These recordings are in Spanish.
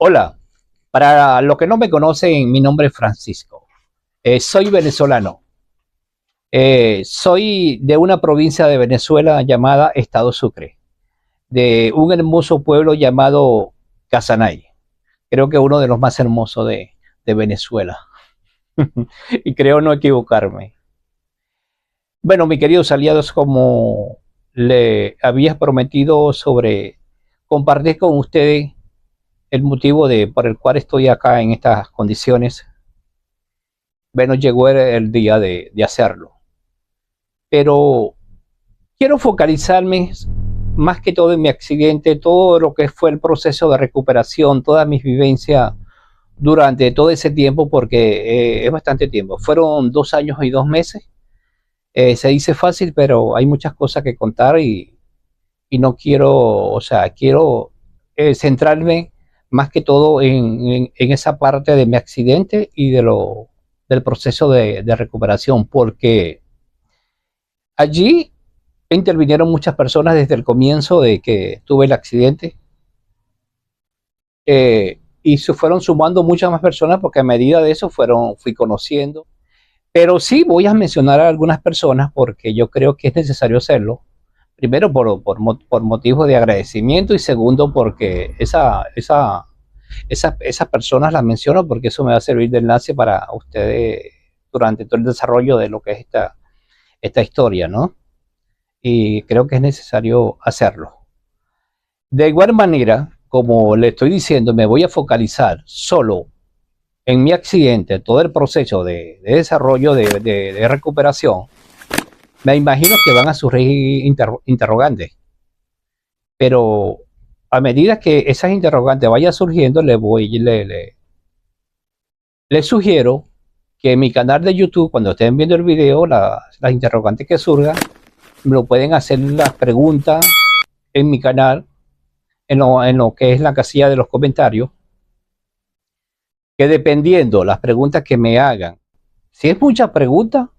Hola, para los que no me conocen, mi nombre es Francisco. Soy venezolano. Soy de una provincia de Venezuela llamada Estado Sucre, de un hermoso pueblo llamado Casanay. Creo que uno de los más hermosos de Venezuela. Y creo no equivocarme. Bueno, mis queridos aliados, como le había prometido sobre compartir con ustedes el motivo por el cual estoy acá en estas condiciones. Bueno, llegó el día de hacerlo. Pero quiero focalizarme más que todo en mi accidente, todo lo que fue el proceso de recuperación, todas mis vivencias durante todo ese tiempo, porque es bastante tiempo. Fueron 2 años y 2 meses. Se dice fácil, pero hay muchas cosas que contar y no quiero, o sea, quiero centrarme más que todo en esa parte de mi accidente y del proceso de recuperación, porque allí intervinieron muchas personas desde el comienzo de que tuve el accidente, y se fueron sumando muchas más personas porque a medida de eso fui conociendo. Pero sí voy a mencionar a algunas personas porque yo creo que es necesario hacerlo. Primero por motivos de agradecimiento y segundo porque esas personas las menciono porque eso me va a servir de enlace para ustedes durante todo el desarrollo de lo que es esta historia, ¿no? Y creo que es necesario hacerlo. De igual manera, como le estoy diciendo, me voy a focalizar solo en mi accidente, todo el proceso de desarrollo de recuperación. Me imagino que van a surgir interrogantes, pero a medida que esas interrogantes vayan surgiendo, le sugiero que en mi canal de YouTube, cuando estén viendo el video, las interrogantes que surjan, me lo pueden hacer las preguntas en mi canal, en lo que es la casilla de los comentarios, que dependiendo las preguntas que me hagan, si es mucha pregunta,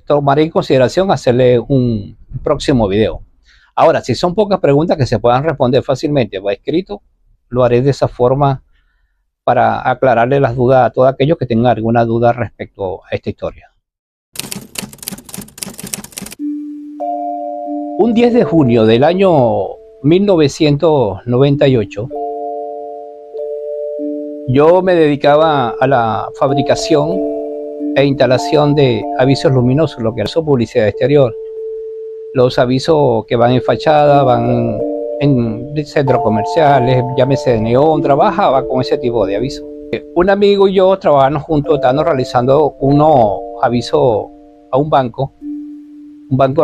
tomaré en consideración hacerle un próximo video. Ahora, si son pocas preguntas que se puedan responder fácilmente va escrito, lo haré de esa forma para aclararle las dudas a todos aquellos que tengan alguna duda respecto a esta historia. Un 10 de junio del año 1998, yo me dedicaba a la fabricación e instalación de avisos luminosos, lo que es publicidad exterior. Los avisos que van en fachada, van en centros comerciales, llámese de neón, trabajaba con ese tipo de avisos. Un amigo y yo trabajamos juntos, estábamos realizando unos avisos a un banco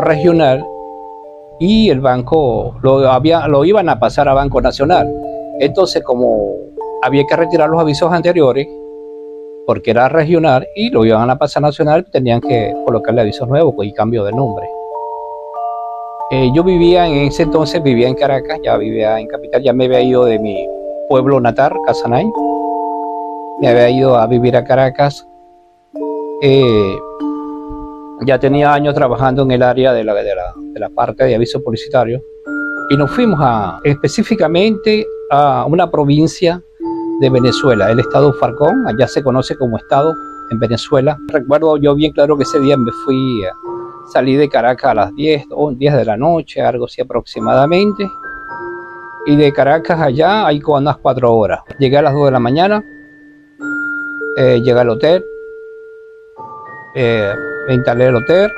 regional, y el banco lo iban a pasar a Banco Nacional. Entonces, como había que retirar los avisos anteriores, porque era regional y lo iban a pasar nacional, tenían que colocarle avisos nuevos y cambio de nombre. Yo en ese entonces vivía en Caracas, ya vivía en capital, ya me había ido de mi pueblo natal, Casanay, me había ido a vivir a Caracas. Ya tenía años trabajando en el área de la parte de aviso publicitario, y nos fuimos específicamente a una provincia de Venezuela, el estado Falcón. Allá se conoce como estado en Venezuela. Recuerdo yo bien claro que ese día salí de Caracas a las 10 de la noche, algo así aproximadamente, y de Caracas allá hay como unas 4 horas. Llegué a las 2 de la mañana, llegué al hotel, me instalé el hotel,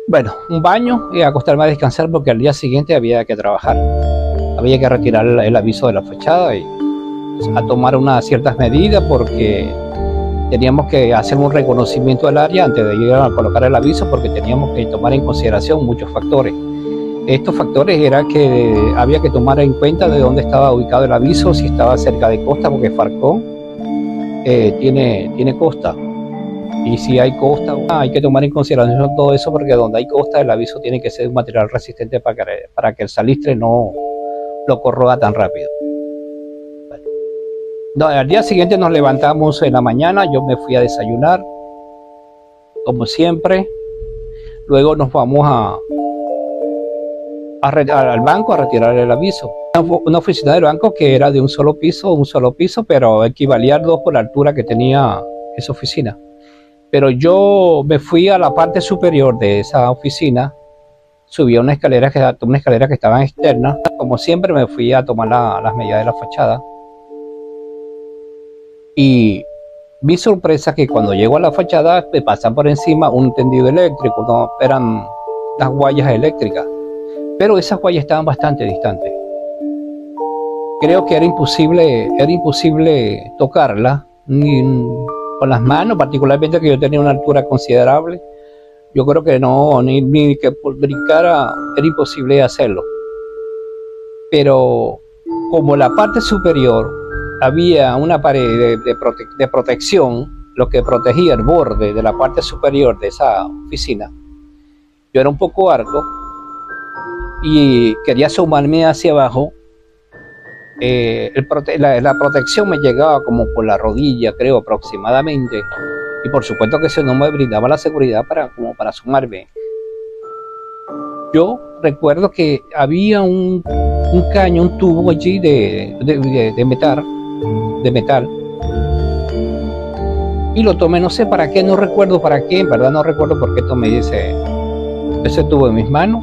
bueno, un baño y acostarme a descansar porque al día siguiente había que trabajar. Había que retirar el aviso de la fachada y a tomar unas ciertas medidas porque teníamos que hacer un reconocimiento del área antes de ir a colocar el aviso, porque teníamos que tomar en consideración muchos factores. Estos factores era que había que tomar en cuenta de dónde estaba ubicado el aviso, si estaba cerca de costa, porque Falcón tiene costa. Y si hay costa, hay que tomar en consideración todo eso, porque donde hay costa el aviso tiene que ser un material resistente para que el salistre no lo corroda tan rápido. Bueno. No, al día siguiente nos levantamos en la mañana, yo me fui a desayunar, como siempre. Luego nos vamos al banco a retirar el aviso. Una oficina del banco que era de un solo piso, pero equivalía a 2 por la altura que tenía esa oficina. Pero yo me fui a la parte superior de esa oficina, subí a una escalera que estaba externa. Como siempre me fui a tomar las medidas de la fachada. Y mi sorpresa que cuando llego a la fachada me pasan por encima un tendido eléctrico, no eran las guayas eléctricas, pero esas guayas estaban bastante distantes. Creo que era imposible tocarla ni con las manos, particularmente que yo tenía una altura considerable. Yo creo que no, ni que por brincara era imposible hacerlo. Pero como la parte superior había una pared de protección, lo que protegía el borde de la parte superior de esa oficina, yo era un poco alto y quería asomarme hacia abajo. La protección me llegaba como por la rodilla, creo, aproximadamente, y por supuesto que eso no me brindaba la seguridad como para asomarme. Yo recuerdo que había un caño, un tubo allí de metal, y lo tomé, no sé para qué, no recuerdo para qué, en verdad no recuerdo por qué tomé ese tubo en mis manos,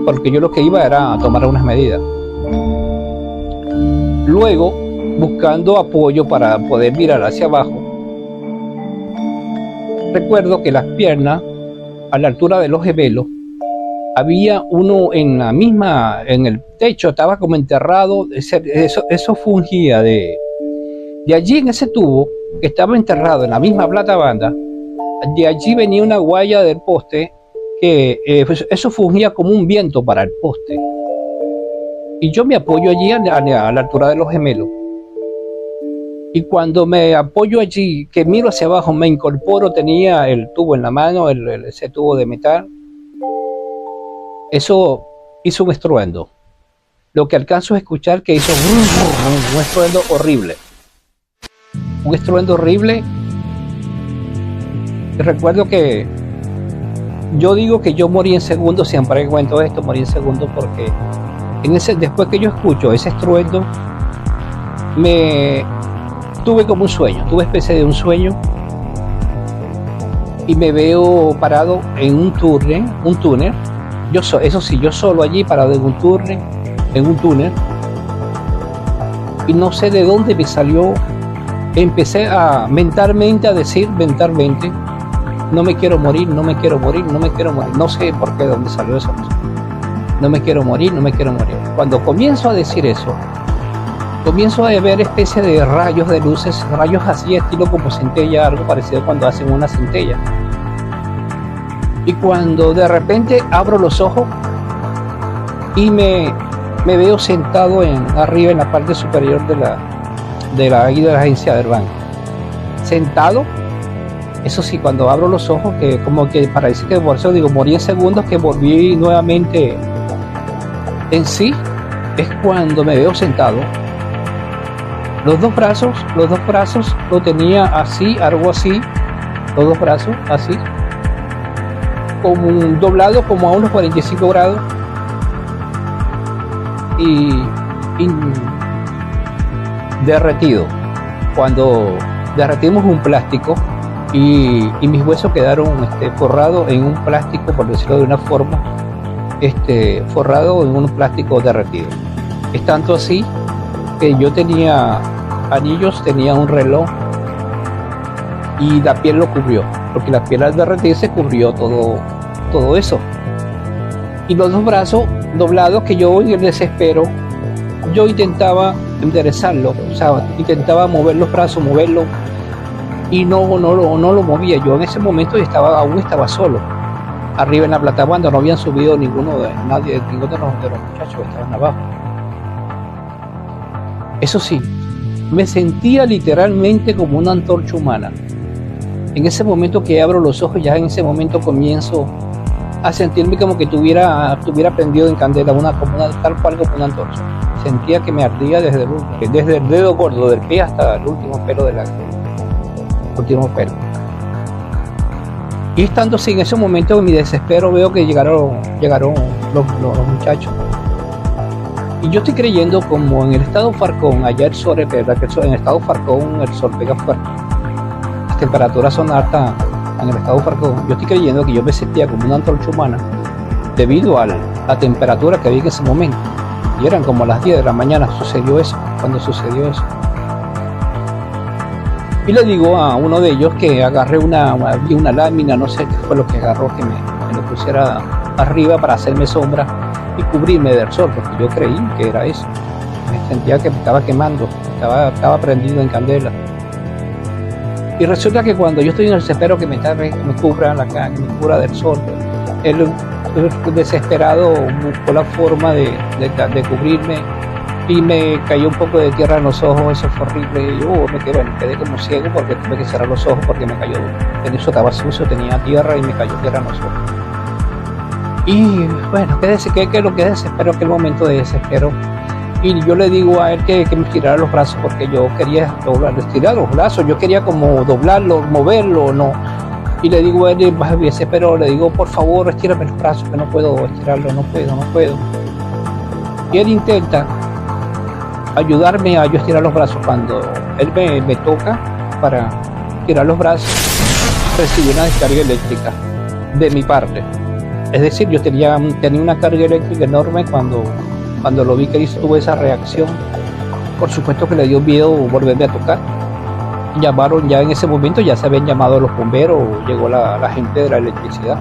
porque yo lo que iba era a tomar unas medidas. Luego, buscando apoyo para poder mirar hacia abajo, recuerdo que las piernas, a la altura de los gemelos, había uno en el techo, estaba como enterrado. Eso fungía de allí, en ese tubo que estaba enterrado en la misma platabanda. De allí venía una guaya del poste que eso fungía como un viento para el poste. Y yo me apoyo allí a la altura de los gemelos. Y cuando me apoyo allí, que miro hacia abajo, me incorporo, tenía el tubo en la mano, ese tubo de metal. Eso hizo un estruendo. Lo que alcanzo a escuchar que hizo un estruendo horrible. Un estruendo horrible. Recuerdo que yo digo que yo morí en segundos, siempre cuento esto, morí en segundos porque después que yo escucho ese estruendo, tuve como un sueño, tuve especie de un sueño, y me veo parado en un túnel. Eso sí, yo solo allí parado en un túnel, y no sé de dónde me salió. Empecé mentalmente a decir, no me quiero morir, no me quiero morir, no me quiero morir. No sé por qué, de dónde salió eso. No me quiero morir, no me quiero morir. Cuando comienzo a decir eso, comienzo a ver especie de rayos de luces, rayos así, estilo como centella, algo parecido cuando hacen una centella. Y cuando de repente abro los ojos y me veo sentado arriba en la parte superior de la agencia del banco. Sentado, eso sí, cuando abro los ojos, que como que parece que por eso digo, morí en segundos, que volví nuevamente en sí, es cuando me veo sentado. Los dos brazos lo tenía así, algo así, los dos brazos así, como doblado como a unos 45 grados, y derretido. Cuando derretimos un plástico y mis huesos quedaron forrados en un plástico, por decirlo de una forma, forrado en un plástico derretido. Es tanto así que yo tenía anillos, tenía un reloj, y la piel lo cubrió, porque la piel al derretirse cubrió todo eso. Y los dos brazos doblados, que yo en el desespero, yo intentaba enderezarlo, o sea, intentaba mover los brazos, y no lo movía. Yo en ese momento aún estaba solo, arriba en la platabanda. No habían subido ninguno de los muchachos que estaban abajo. Eso sí, me sentía literalmente como una antorcha humana. En ese momento que abro los ojos, ya en ese momento comienzo a sentirme como que estuviera prendido en candela, tal cual como una antorcha. Sentía que me ardía desde el dedo gordo del pie hasta el último pelo Y estando así, en ese momento, en mi desespero, veo que llegaron los muchachos. Y yo estoy creyendo, como en el estado Falcón, allá el sol, ¿verdad? Que en el estado Falcón el sol pega fuerte, las temperaturas son altas en el estado Falcón. Yo estoy creyendo que yo me sentía como una antorcha humana debido a la temperatura que había en ese momento. Y eran como las 10 de la mañana, sucedió eso, cuando sucedió eso. Y le digo a uno de ellos que agarré una lámina, no sé qué fue lo que agarró, que me lo pusiera arriba para hacerme sombra y cubrirme del sol, porque yo creí que era eso. Me sentía que me estaba quemando, estaba prendido en candela. Y resulta que cuando yo estoy en el desespero que me cubra del sol, él desesperado buscó la forma de cubrirme y me cayó un poco de tierra en los ojos. Eso fue horrible. Yo me quedé como ciego porque tuve que cerrar los ojos porque me cayó. Eso estaba sucio, tenía tierra y me cayó tierra en los ojos. Y bueno, ¿qué es lo que desespero? Que el momento de desespero. Y yo le digo a él que me estirara los brazos porque yo quería estirar los brazos. Yo quería como doblarlo, moverlo, no. Y le digo a él, pero le digo, por favor, estírame los brazos, que no puedo estirarlo, no puedo. Y él intenta ayudarme a yo estirar los brazos. Cuando él me toca para estirar los brazos, recibí una descarga eléctrica de mi parte. Es decir, yo tenía una carga eléctrica enorme cuando lo vi que tuvo esa reacción. Por supuesto que le dio miedo volverme a tocar. Llamaron ya en ese momento, ya se habían llamado a los bomberos, llegó la gente de la electricidad.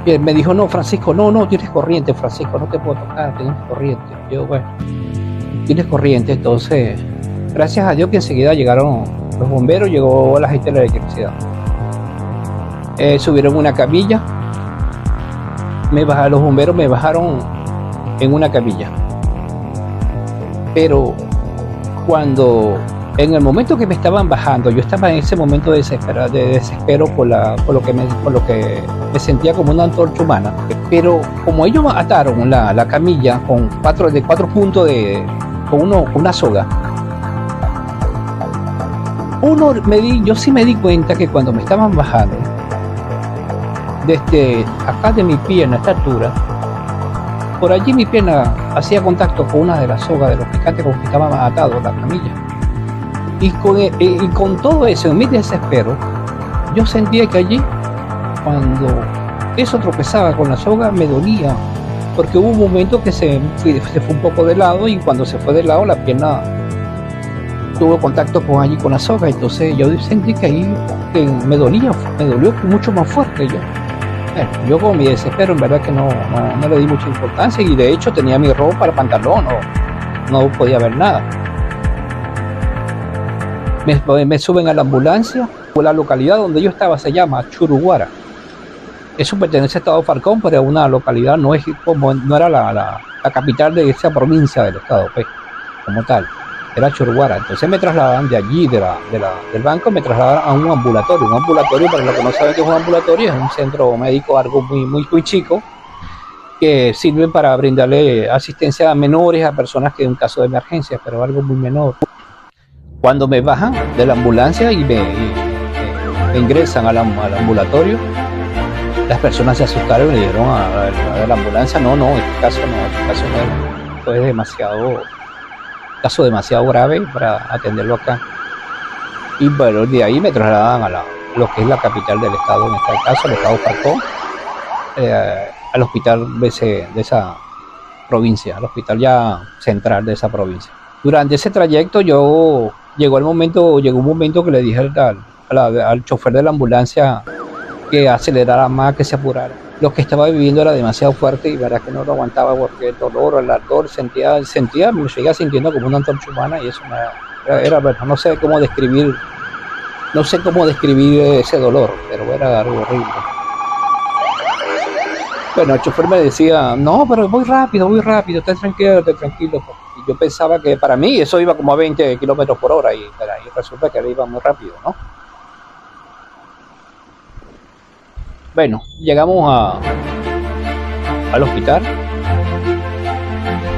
Y él me dijo, no, Francisco, no, tienes corriente, Francisco, no te puedo tocar, tienes corriente. Yo, bueno, tienes corriente. Entonces, gracias a Dios que enseguida llegaron los bomberos, llegó la gente de la electricidad. Subieron una camilla, los bomberos me bajaron en una camilla. Pero en el momento que me estaban bajando, yo estaba en ese momento de desespero por lo que me sentía como una antorcha humana. Pero como ellos ataron la camilla con cuatro puntos con una soga, yo sí me di cuenta que cuando me estaban bajando, desde acá de mi pierna a esta altura, por allí mi pierna hacía contacto con una de las sogas de los picantes con que estaban atados la camilla. Y con todo eso, en mi desespero, yo sentía que allí, cuando eso tropezaba con la soga, me dolía, porque hubo un momento que se fue un poco de lado, y cuando se fue de lado, la pierna tuvo contacto con la soga. Entonces yo sentí que ahí me dolió mucho más fuerte. Yo con mi desespero, en verdad que no le di mucha importancia, y de hecho tenía mi ropa, el pantalón, no podía ver nada. Me suben a la ambulancia. La localidad donde yo estaba se llama Churuguara. Eso pertenece al estado Falcón, pero es una localidad, no era la capital de esa provincia del estado, pues, como tal. Era Churuguara. Entonces me trasladaban de allí, del banco, me trasladaban a un ambulatorio. Un ambulatorio, para los que no saben qué es un ambulatorio, es un centro médico, algo muy chico, que sirve para brindarle asistencia a menores, a personas que en caso de emergencia, pero algo muy menor. Cuando me bajan de la ambulancia y me ingresan al ambulatorio, las personas se asustaron y le dijeron a la ambulancia, no, este caso no, fue demasiado grave para atenderlo acá. Y bueno, de ahí me trasladan a lo que es la capital del estado, en este caso el estado Falcón, al hospital de esa provincia, al hospital ya central de esa provincia. Durante ese trayecto llegó un momento que le dije al chofer de la ambulancia que acelerara más, que se apurara. Lo que estaba viviendo era demasiado fuerte y verdad que no lo aguantaba, porque el dolor, el ardor, me seguía sintiendo como una antorcha humana, y eso era verdad. No sé cómo describir ese dolor, pero era algo horrible. Bueno, el chofer me decía, no, pero voy rápido, esté tranquilo. Y yo pensaba que para mí eso iba como a 20 kilómetros por hora, y resulta que iba muy rápido, ¿no? Bueno, llegamos al hospital,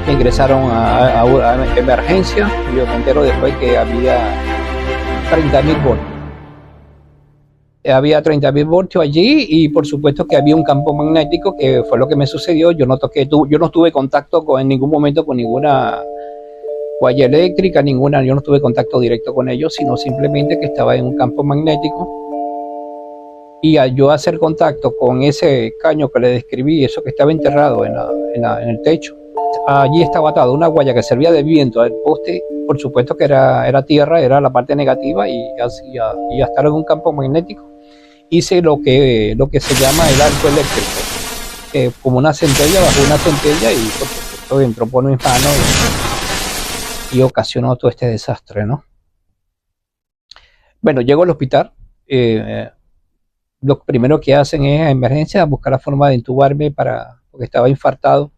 me ingresaron a emergencia, y yo me entero después que había 30.000 voltios. había 30.000 voltios allí y por supuesto que había un campo magnético, que fue lo que me sucedió. Yo no tuve contacto en ningún momento con ninguna guaya eléctrica, yo no tuve contacto directo con ellos, sino simplemente que estaba en un campo magnético. Y al yo hacer contacto con ese caño que le describí, eso que estaba enterrado en el techo, allí estaba atado una guaya que servía de viento al poste. Por supuesto que era tierra, era la parte negativa, y al estar en un campo magnético hice lo que se llama el arco eléctrico, como una centella, bajo una centella, y por supuesto entró por mis manos y ocasionó todo este desastre, ¿no? Bueno, llego al hospital. Lo primero que hacen es a emergencia buscar la forma de intubarme porque estaba infartado.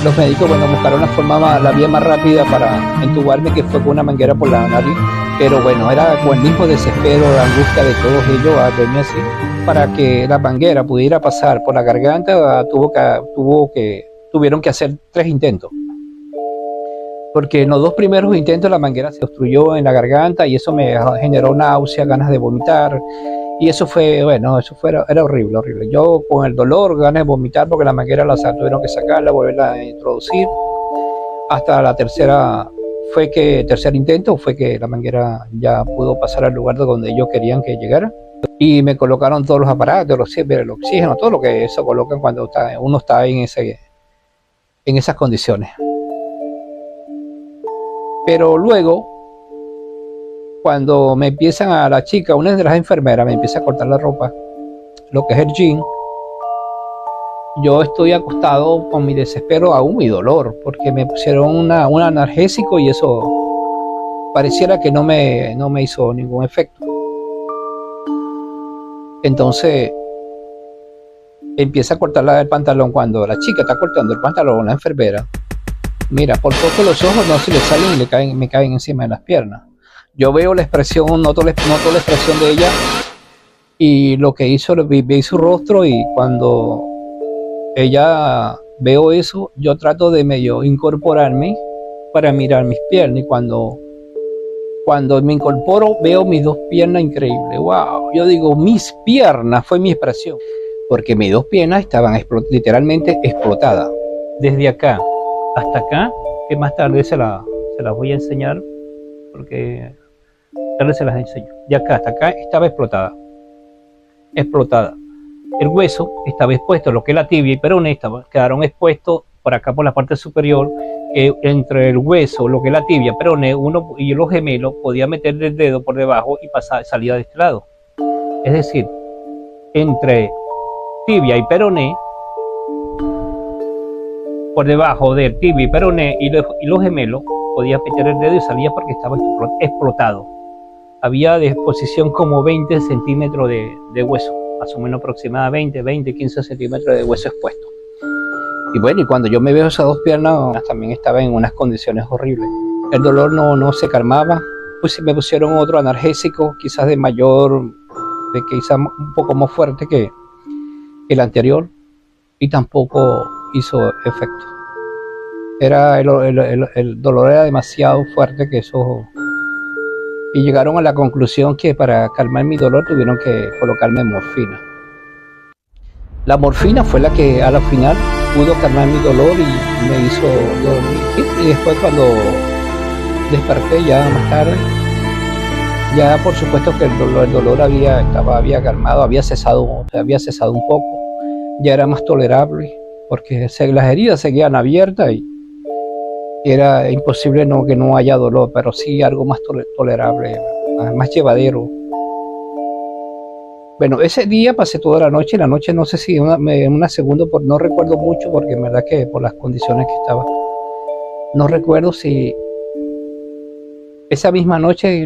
Los médicos, bueno, buscaron la vía más rápida para intubarme, que fue con una manguera por la nariz, pero bueno, era con el mismo desespero, la angustia de todos ellos a verme así. Para que la manguera pudiera pasar por la garganta, tuvieron que hacer 3 intentos, porque en los 2 primeros intentos la manguera se obstruyó en la garganta y eso me generó náusea, ganas de vomitar. Y eso era horrible, horrible. Yo con el dolor, ganas de vomitar, porque la manguera tuvieron que sacarla, volverla a introducir. Hasta el tercer intento fue que la manguera ya pudo pasar al lugar donde ellos querían que llegara. Y me colocaron todos los aparatos, el oxígeno, todo lo que eso colocan cuando uno está en esas condiciones. Pero luego, cuando me empiezan una de las enfermeras me empieza a cortar la ropa, lo que es el jean, yo estoy acostado con mi desespero, aún mi dolor, porque me pusieron un analgésico y eso pareciera que no me hizo ningún efecto. Entonces empieza a cortarla el pantalón. Cuando la chica está cortando el pantalón, la enfermera, mira, por poco los ojos no se le salen y me caen encima de las piernas. Yo veo la expresión, noto la expresión de ella, y lo que hizo, vi su rostro, y cuando ella veo eso, yo trato de medio incorporarme para mirar mis piernas, y cuando me incorporo veo mis 2 piernas increíbles. Wow, yo digo, mis piernas, fue mi expresión, porque mis 2 piernas estaban literalmente explotadas. Desde acá hasta acá, que más tarde se las voy a enseñar, porque tarde se las enseño. De acá hasta acá estaba explotada. El hueso estaba expuesto, lo que es la tibia y peroné quedaron expuestos por acá, por la parte superior, que entre el hueso, lo que es la tibia, peroné, uno y los gemelos podía meter el dedo por debajo y salía de este lado. Es decir, entre tibia y peroné, por debajo del tibia y peroné y los gemelos, podía meter el dedo y salía porque estaba explotado. Había de exposición como 20 centímetros de hueso, más o menos aproximadamente 15 centímetros de hueso expuesto. Y bueno, y cuando yo me veo esas 2 piernas, también estaba en unas condiciones horribles. El dolor no se calmaba. Pues me pusieron otro analgésico, quizás quizás un poco más fuerte que el anterior, y tampoco hizo efecto. El dolor era demasiado fuerte, y llegaron a la conclusión que para calmar mi dolor tuvieron que colocarme morfina. La morfina fue la que a la final pudo calmar mi dolor y me hizo dormir. Y después, cuando desperté ya más tarde, ya por supuesto que el dolor había calmado, había cesado un poco, ya era más tolerable, porque las heridas seguían abiertas y era imposible que no haya dolor, pero sí algo más tolerable, más llevadero. Bueno, ese día pasé toda la noche no sé si en una segunda, no recuerdo mucho, porque en verdad que por las condiciones que estaba, no recuerdo si esa misma noche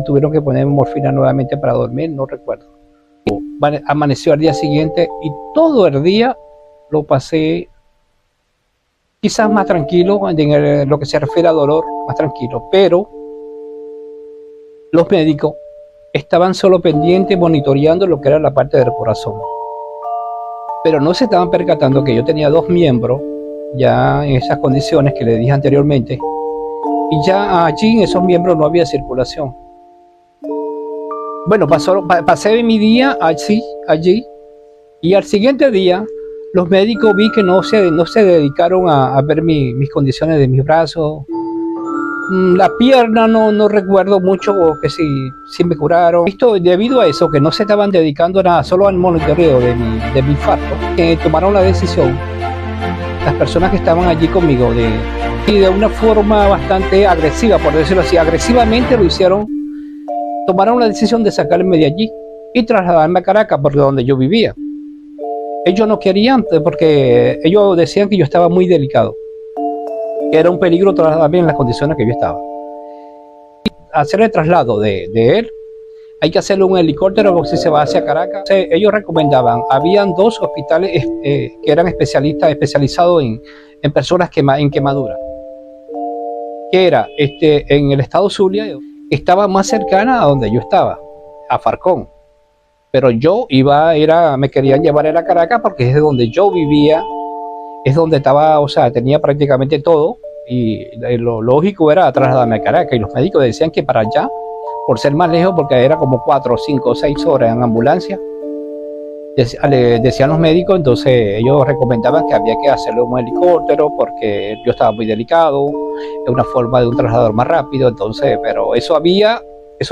tuvieron que poner morfina nuevamente para dormir, no recuerdo. Amaneció al día siguiente y todo el día lo pasé quizás más tranquilo, en lo que se refiere a dolor, más tranquilo, pero los médicos estaban solo pendientes, monitoreando lo que era la parte del corazón, pero no se estaban percatando que yo tenía 2 miembros ya en esas condiciones que les dije anteriormente, y ya allí en esos miembros no había circulación. Bueno, pasé mi día allí, y al siguiente día los médicos vi que no se dedicaron a ver mis condiciones de mis brazos. La pierna no recuerdo mucho que si me curaron. Esto debido a eso, que no se estaban dedicando nada, solo al monitoreo de mi infarto, que tomaron la decisión, las personas que estaban allí conmigo, y de una forma bastante agresiva, por decirlo así, agresivamente lo hicieron, tomaron la decisión de sacarme de allí y trasladarme a Caracas, porque donde yo vivía. Ellos no querían, porque ellos decían que yo estaba muy delicado, que era un peligro trasladarme en las condiciones que yo estaba. Hacer el traslado de él, hay que hacerlo en un helicóptero porque si se va hacia Caracas. Ellos recomendaban, habían 2 hospitales que eran especializados en personas en quemadura, que era en el estado Zulia, estaba más cercana a donde yo estaba, a Falcón, pero yo me querían llevar a Caracas porque es de donde yo vivía, es donde estaba, o sea, tenía prácticamente todo, y lo lógico era trasladarme a Caracas, y los médicos decían que para allá, por ser más lejos, porque era como 4, 5, 6 horas en ambulancia, decían los médicos, entonces ellos recomendaban que había que hacerlo en un helicóptero porque yo estaba muy delicado, es una forma de un trasladador más rápido, entonces, pero eso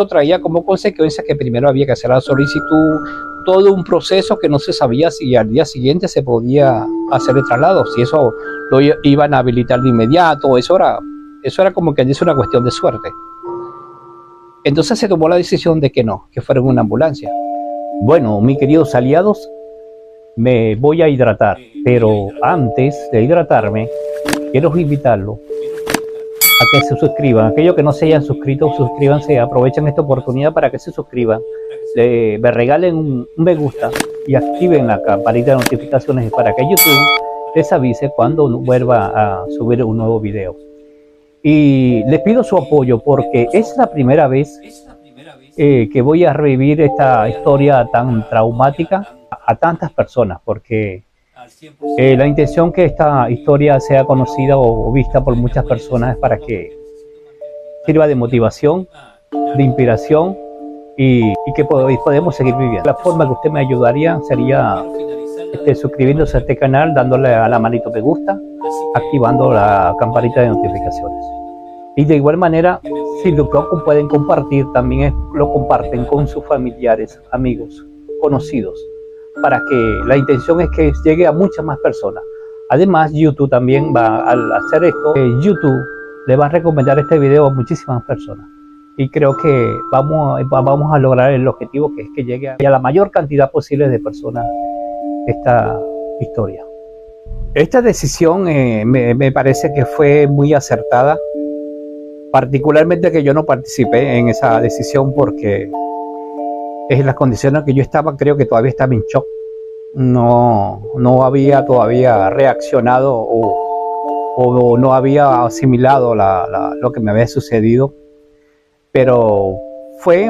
traía como consecuencia que primero había que hacer la solicitud, todo un proceso que no se sabía si al día siguiente se podía hacer el traslado, si eso lo iban a habilitar de inmediato, eso era como que dice una cuestión de suerte. Entonces se tomó la decisión de que no, que fuera en una ambulancia. Bueno, mis queridos aliados, me voy a hidratar, pero antes de hidratarme, quiero invitarlos a que se suscriban. Aquellos que no se hayan suscrito, suscríbanse, aprovechen esta oportunidad para que se suscriban, me regalen un me gusta y activen la campanita de notificaciones para que YouTube les avise cuando vuelva a subir un nuevo video. Y les pido su apoyo porque es la primera vez que voy a revivir esta historia tan traumática a tantas personas, porque la intención que esta historia sea conocida o vista por muchas personas es para que sirva de motivación, de inspiración y que podemos seguir viviendo. La forma que usted me ayudaría sería suscribiéndose a este canal, dándole a la manito me gusta, activando la campanita de notificaciones. Y de igual manera, si lo pueden compartir, también lo comparten con sus familiares, amigos, conocidos, para que la intención es que llegue a muchas más personas. Además, YouTube también al hacer esto, YouTube le va a recomendar este video a muchísimas personas. Y creo que vamos a lograr el objetivo, que es que llegue a la mayor cantidad posible de personas esta historia. Esta decisión me parece que fue muy acertada. Particularmente que yo no participé en esa decisión porque en las condiciones en que yo estaba, creo que todavía estaba en shock. No había todavía reaccionado o no había asimilado lo que me había sucedido. Pero fue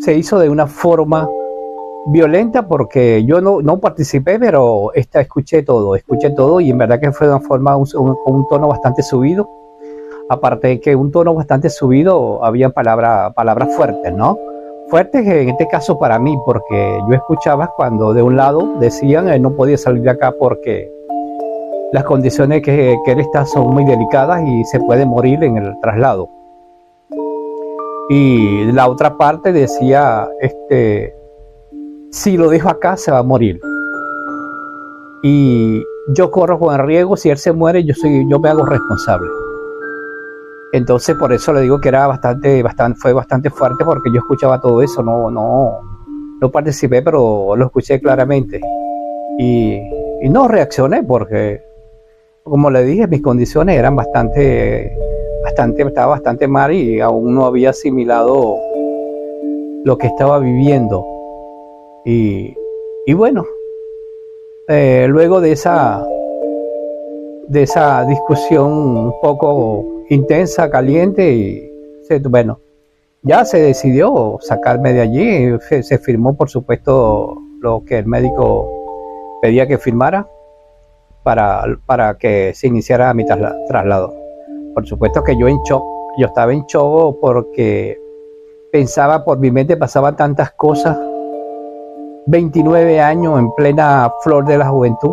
se hizo de una forma violenta porque yo no participé, pero escuché todo y en verdad que fue de una forma, un tono bastante subido. Aparte de que un tono bastante subido, había palabras fuertes, ¿no? Fuertes en este caso para mí, porque yo escuchaba cuando de un lado decían que no podía salir de acá porque las condiciones que él está son muy delicadas y se puede morir en el traslado. Y la otra parte decía, si lo dejo acá se va a morir. Y yo corro con el riesgo, si él se muere, yo me hago responsable. Entonces por eso le digo que era fue bastante fuerte, porque yo escuchaba todo eso, no participé, pero lo escuché claramente. Y no reaccioné porque, como le dije, mis condiciones eran estaba bastante mal y aún no había asimilado lo que estaba viviendo. Y bueno, luego de esa discusión un poco intensa, caliente, bueno, ya se decidió sacarme de allí. Se firmó, por supuesto, lo que el médico pedía que firmara para que se iniciara mi traslado. Por supuesto que yo estaba en shock porque Pensaba, por mi mente pasaban tantas cosas. 29 años en plena flor de la juventud.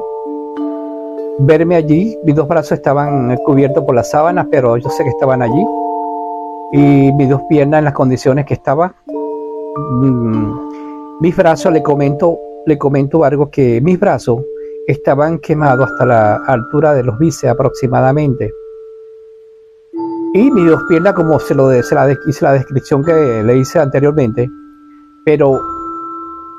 Verme allí, mis dos brazos estaban cubiertos por las sábanas, pero yo sé que estaban allí. Y mis dos piernas en las condiciones que estaban. Mis brazos, le comento algo, que mis brazos estaban quemados hasta la altura de los bíceps aproximadamente. Y mis dos piernas, como hice la descripción que le hice anteriormente, pero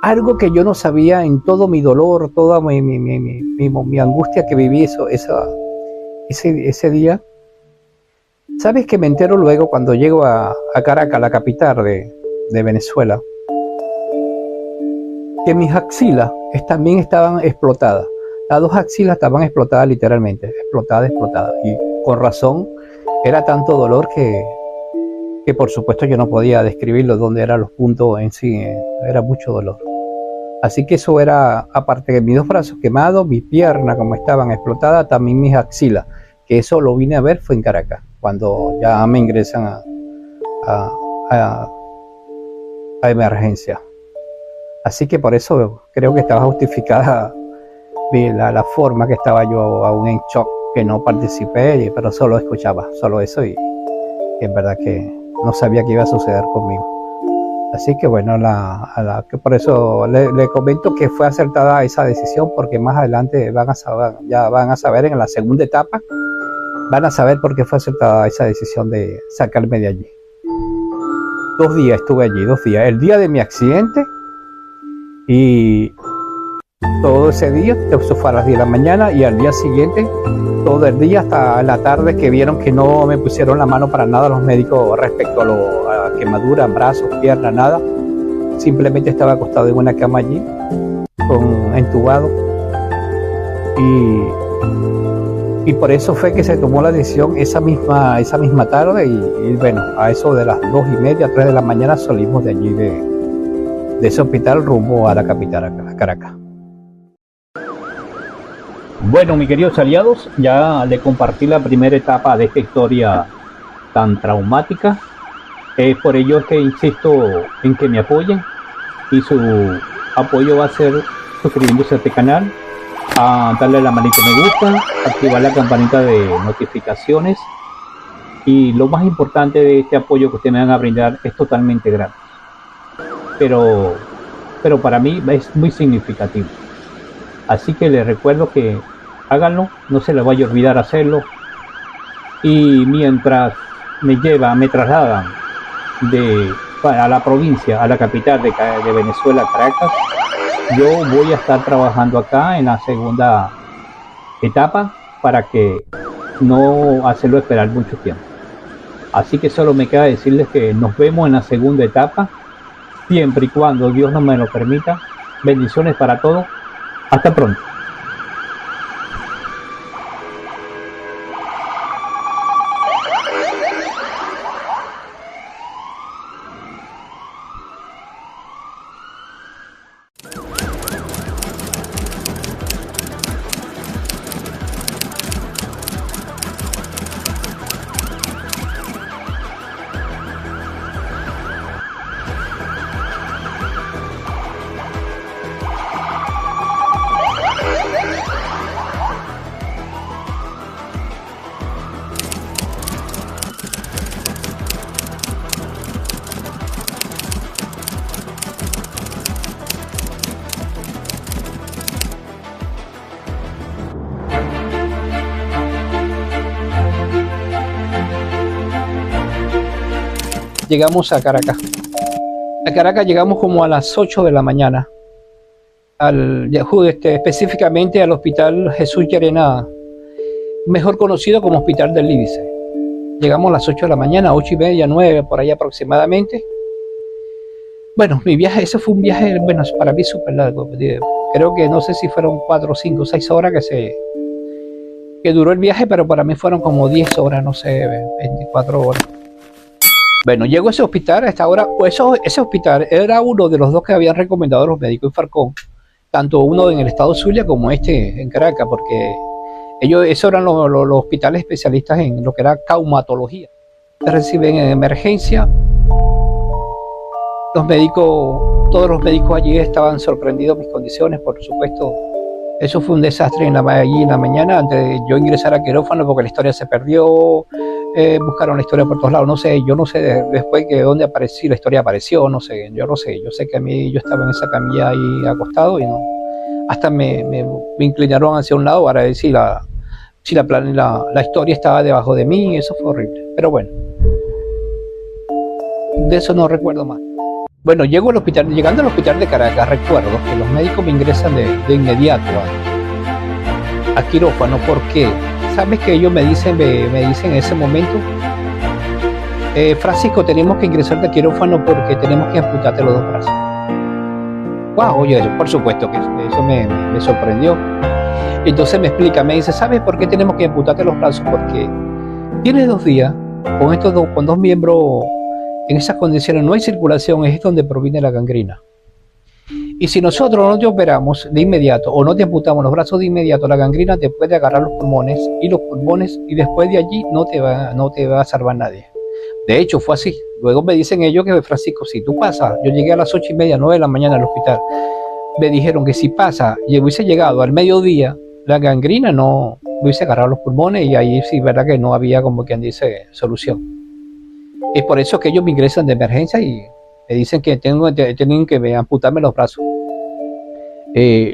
algo que yo no sabía en todo mi dolor, toda mi angustia que viví ese día. ¿Sabes que me entero luego cuando llego a Caracas, la capital de Venezuela? Que mis axilas también estaban explotadas. Las dos axilas estaban explotadas literalmente, explotadas. Y con razón, era tanto dolor que por supuesto yo no podía describirlo dónde eran los puntos en sí, era mucho dolor. Así que eso era, aparte de mis dos brazos quemados, mis piernas como estaban explotadas, también mis axilas, que eso lo vine a ver fue en Caracas, cuando ya me ingresan a emergencia. Así que por eso creo que estaba justificada la forma que estaba yo aún en shock, que no participé, pero solo escuchaba, solo eso, y es verdad que no sabía qué iba a suceder conmigo. Así que bueno, que por eso le comento que fue acertada esa decisión, porque más adelante van a saber en la segunda etapa, van a saber por qué fue acertada esa decisión de sacarme de allí. 2 días estuve allí, 2 días. El día de mi accidente y todo ese día, eso fue a las 10 de la mañana, y al día siguiente, todo el día hasta la tarde, que vieron que no me pusieron la mano para nada los médicos respecto a quemaduras, brazos, piernas, nada. Simplemente estaba acostado en una cama allí, entubado. Y por eso fue que se tomó la decisión esa misma tarde, y bueno, a eso de las 2:30, 3 de la mañana salimos de allí, de ese hospital, rumbo a la capital, a Caracas. Bueno, mis queridos aliados, ya le compartí la primera etapa de esta historia tan traumática. Por ello es que insisto en que me apoyen, y su apoyo va a ser suscribiéndose a este canal, a darle la manita me gusta, activar la campanita de notificaciones, y lo más importante de este apoyo que ustedes me van a brindar es totalmente gratis, pero para mí es muy significativo. Así que les recuerdo que háganlo, no se les vaya a olvidar hacerlo. Y mientras me trasladan a la provincia, a la capital de Venezuela, Caracas, yo voy a estar trabajando acá en la segunda etapa para que no hacerlo esperar mucho tiempo. Así que solo me queda decirles que nos vemos en la segunda etapa, siempre y cuando Dios nos me lo permita. Bendiciones para todos. Hasta pronto. Llegamos a Caracas. A Caracas llegamos como a las 8 de la mañana, específicamente al Hospital Jesús Llerena, mejor conocido como Hospital del Lídice. Llegamos a las 8 de la mañana, 8:30, 9, por ahí aproximadamente. Bueno, mi viaje, ese fue un viaje, bueno, para mí súper largo. Creo que no sé si fueron 4, 5, 6 horas que duró el viaje, pero para mí fueron como 10 horas, no sé, 24 horas. Bueno, llego a ese hospital a esta hora. Ese hospital era uno de los dos que habían recomendado los médicos en Falcón, tanto uno en el estado Zulia como este en Caracas, porque esos eran los hospitales especialistas en lo que era traumatología. Reciben en emergencia Los médicos, todos los médicos allí estaban sorprendidos de mis condiciones, por supuesto. Eso fue un desastre allí en la mañana, antes de yo ingresar a quirófano, porque la historia se perdió, buscaron la historia por todos lados, no sé, yo no sé después que dónde apareció, la historia apareció, no sé, yo no sé, yo sé que a mí yo estaba en esa camilla ahí acostado y no, hasta me inclinaron hacia un lado para ver si la historia estaba debajo de mí, eso fue horrible, pero bueno, de eso no recuerdo más. Bueno, llegando al hospital de Caracas, recuerdo que los médicos me ingresan de inmediato a quirófano, porque sabes que ellos me dicen en ese momento, Francisco, tenemos que ingresarte a quirófano porque tenemos que amputarte los dos brazos. Wow, oye, por supuesto que eso me sorprendió. Entonces me explica, me dice, ¿sabes por qué tenemos que amputarte los brazos? Porque tienes 2 días con dos miembros. En esas condiciones no hay circulación, es donde proviene la gangrina. Y si nosotros no te operamos de inmediato o no te amputamos los brazos de inmediato, la gangrina te puede agarrar los pulmones y después de allí no te va a salvar nadie. De hecho fue así. Luego me dicen ellos que, Francisco, si tú pasas, yo llegué a las 8:30, 9 de la mañana al hospital, me dijeron que si pasa y hubiese llegado al mediodía, la gangrina no hubiese agarrado los pulmones y ahí sí, verdad que no había, como quien dice, solución. Es por eso que ellos me ingresan de emergencia y me dicen que tienen que amputarme los brazos.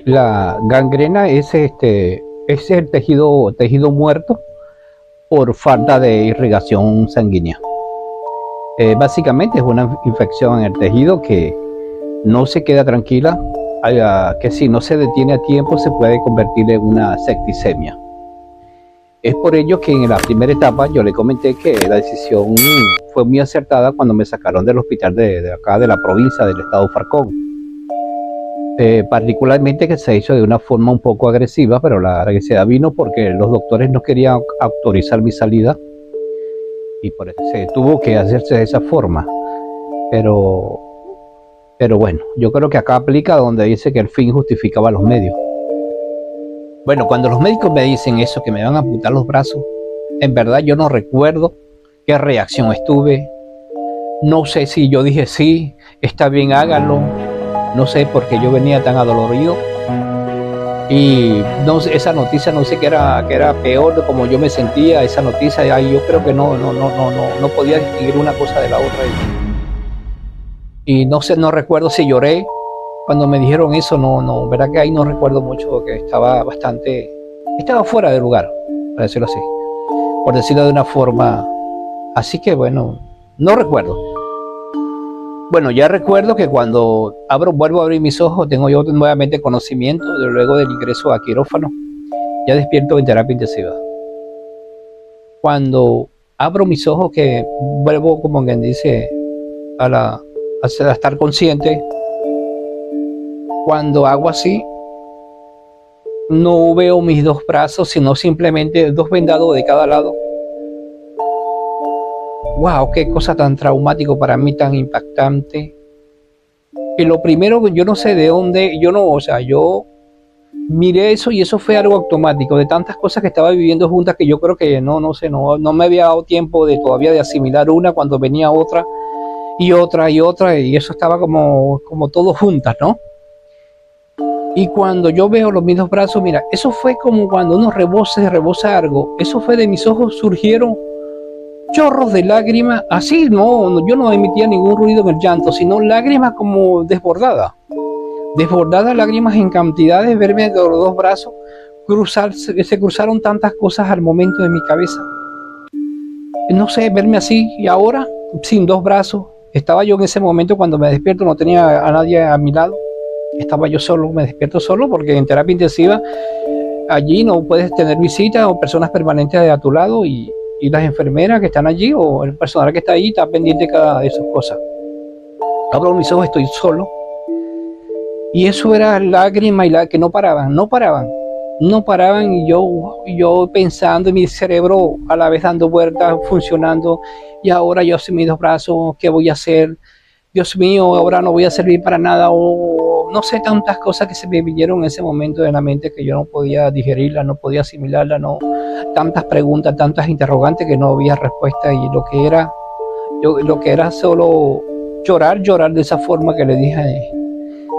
La gangrena es el tejido muerto por falta de irrigación sanguínea. Básicamente es una infección en el tejido que no se queda tranquila, que si no se detiene a tiempo se puede convertir en una septicemia. Es por ello que en la primera etapa yo le comenté que la decisión fue muy acertada cuando me sacaron del hospital de acá, de la provincia del estado Falcón. Particularmente que se hizo de una forma un poco agresiva, pero la agresividad vino porque los doctores no querían autorizar mi salida y por eso se tuvo que hacerse de esa forma. Pero bueno, yo creo que acá aplica donde dice que el fin justificaba los medios. Bueno, cuando los médicos me dicen eso, que me van a amputar los brazos, en verdad yo no recuerdo qué reacción estuve. No sé si yo dije sí, está bien, háganlo. No sé, porque yo venía tan adolorido. Y no sé, esa noticia no sé que era peor de como yo me sentía, esa noticia, yo creo que no podía distinguir una cosa de la otra. Y no sé, no recuerdo si lloré. Cuando me dijeron eso, verdad que ahí no recuerdo mucho porque estaba fuera de lugar, para decirlo así, por decirlo de una forma, así que bueno, no recuerdo. Bueno, ya recuerdo que cuando vuelvo a abrir mis ojos, tengo yo nuevamente conocimiento luego del ingreso a quirófano, ya despierto en terapia intensiva. Cuando abro mis ojos, que vuelvo, como quien dice, a estar consciente, cuando hago así, no veo mis 2 brazos, sino simplemente 2 vendados de cada lado. Wow, qué cosa tan traumático para mí, tan impactante. Que lo primero, yo no sé de dónde, yo miré eso y eso fue algo automático, de tantas cosas que estaba viviendo juntas que yo creo que no me había dado tiempo todavía de asimilar una cuando venía otra y otra y otra, y eso estaba como todo juntas, ¿no? Y cuando yo veo los mismos brazos, mira, eso fue como cuando uno rebosa algo. Eso fue de mis ojos, surgieron chorros de lágrimas. Así, yo no emitía ningún ruido en el llanto, sino lágrimas como desbordadas. Desbordadas lágrimas en cantidades, verme de los 2 brazos, se cruzaron tantas cosas al momento de mi cabeza. No sé, verme así y ahora sin 2 brazos. Estaba yo en ese momento cuando me despierto, no tenía a nadie a mi lado. Estaba yo solo, me despierto solo porque en terapia intensiva allí no puedes tener visitas o personas permanentes a tu lado y las enfermeras que están allí o el personal que está ahí está pendiente de cada de esas cosas. Abro mis ojos, estoy solo y eso era lágrimas y que no paraban y yo pensando en mi cerebro a la vez dando vueltas, funcionando, y ahora yo sin mis 2 brazos, ¿qué voy a hacer? Dios mío, ahora no voy a servir para nada, o no sé, tantas cosas que se me vinieron en ese momento de la mente que yo no podía digerirla, no podía asimilarla, tantas preguntas, tantas interrogantes que no había respuesta, y lo que era solo llorar de esa forma que le dije,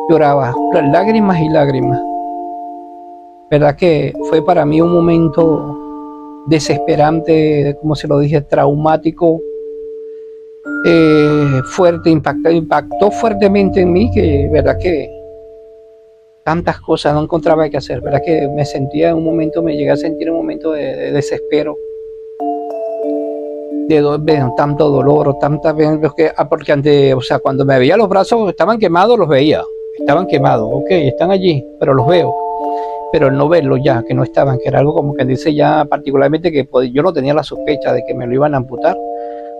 lloraba, lágrimas y lágrimas. Verdad que fue para mí un momento desesperante, como se lo dije, traumático, fuerte, impactó fuertemente en mí, que verdad que tantas cosas no encontraba qué hacer, verdad que me sentía en un momento, me llegué a sentir un momento de desespero, de tanto dolor, o tanta porque antes, o sea, cuando me veía los brazos estaban quemados, los veía, estaban quemados, ok, están allí, pero los veo, pero el no verlos ya, que no estaban, que era algo como que dice ya particularmente que yo no tenía la sospecha de que me lo iban a amputar,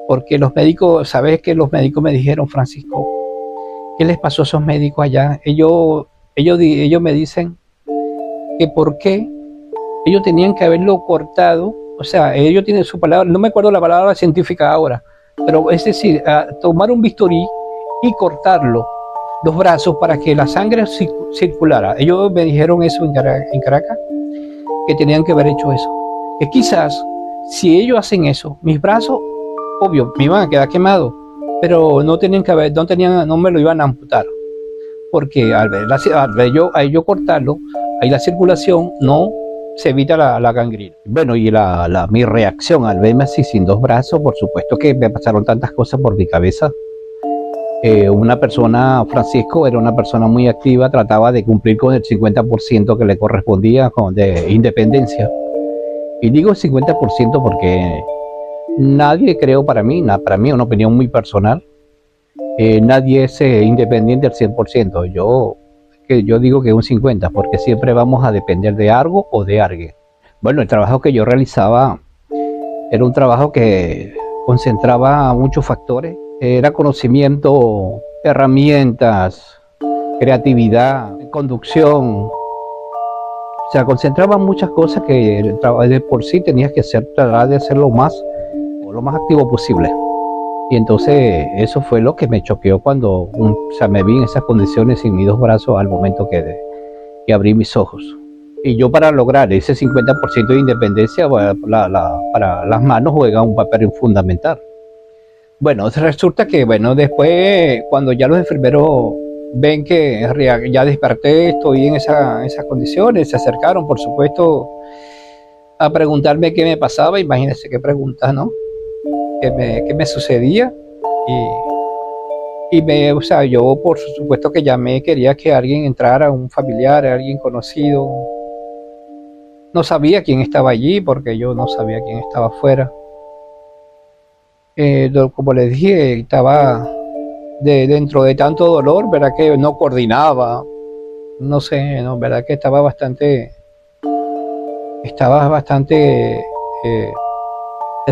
porque los médicos, sabes que los médicos me dijeron, Francisco, ¿qué les pasó a esos médicos allá? Ellos me dicen que por qué ellos tenían que haberlo cortado, o sea, ellos tienen su palabra, no me acuerdo la palabra científica ahora, pero es decir, tomar un bisturí y cortarlo, los brazos, para que la sangre circulara. Ellos me dijeron eso en Caracas, que tenían que haber hecho eso. Que quizás, si ellos hacen eso, mis brazos, obvio, me iban a quedar quemados, pero no me lo iban a amputar. Porque al ver yo cortarlo, ahí la circulación no se evita la gangrena. Bueno, y mi reacción al verme así sin dos brazos, por supuesto que me pasaron tantas cosas por mi cabeza. Una persona, Francisco, era una persona muy activa, trataba de cumplir con el 50% que le correspondía de independencia. Y digo el 50% porque nadie, creo, para mí, una opinión muy personal, nadie es independiente al 100%. Yo digo que un 50%, porque siempre vamos a depender de algo o de alguien. Bueno, el trabajo que yo realizaba era un trabajo que concentraba muchos factores. Era conocimiento, herramientas, creatividad, conducción. O sea, concentraba muchas cosas que el trabajo de por sí tenías que tratar de hacer lo más activo posible. Y entonces eso fue lo que me choqueó cuando me vi en esas condiciones sin mis dos brazos al momento que abrí mis ojos. Y yo, para lograr ese 50% de independencia, para las manos juega un papel fundamental. Bueno, resulta que, después, cuando ya los enfermeros ven que ya desperté, estoy en esas condiciones, se acercaron, por supuesto, a preguntarme qué me pasaba. Imagínense qué preguntas, ¿no? ¿Qué me sucedía? O sea, yo, por supuesto, que llamé, quería que alguien entrara, un familiar, alguien conocido. No sabía quién estaba allí, porque yo no sabía quién estaba afuera. Como les dije, estaba dentro de tanto dolor, verdad que no coordinaba, no sé, no, verdad que estaba bastante,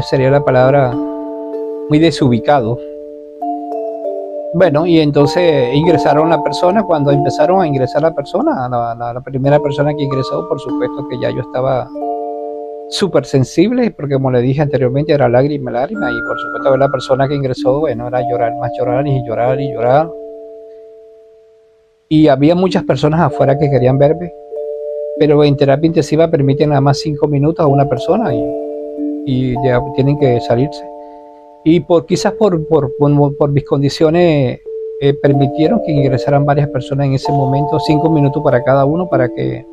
sería la palabra, muy desubicado. Bueno, y entonces ingresaron la persona. Cuando empezaron a ingresar la persona, la primera persona que ingresó, por supuesto que ya yo estaba súper sensible, porque como le dije anteriormente, era lágrima, y por supuesto la persona que ingresó, era llorar y llorar. Y había muchas personas afuera que querían verme, pero en terapia intensiva permiten nada más 5 minutos a una persona y ya tienen que salirse. Y quizás por mis condiciones permitieron que ingresaran varias personas en ese momento, 5 minutos para cada uno, para que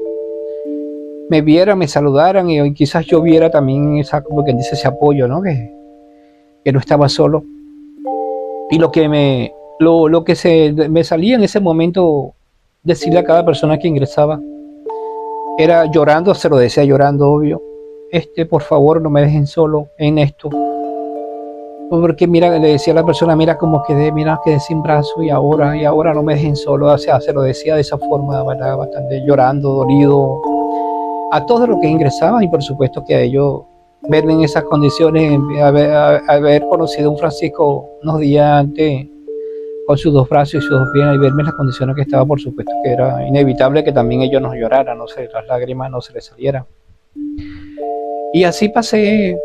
me vieran, me saludaran, y quizás yo viera también como quien dice, ese apoyo, ¿no? Que no estaba solo. Y lo que me salía en ese momento decirle a cada persona que ingresaba era llorando, se lo decía llorando, obvio, por favor, no me dejen solo en esto. Porque mira, le decía a la persona, mira cómo quedé sin brazo, y ahora no me dejen solo. O sea, se lo decía de esa forma, ¿verdad? Bastante llorando, dolido, a todos los que ingresaban. Y por supuesto que a ellos, verme en esas condiciones, haber conocido a un Francisco unos días antes, con sus dos brazos y sus dos piernas, y verme en las condiciones que estaba, por supuesto que era inevitable que también ellos nos lloraran, no sé, las lágrimas no se les salieran. Y así pasé.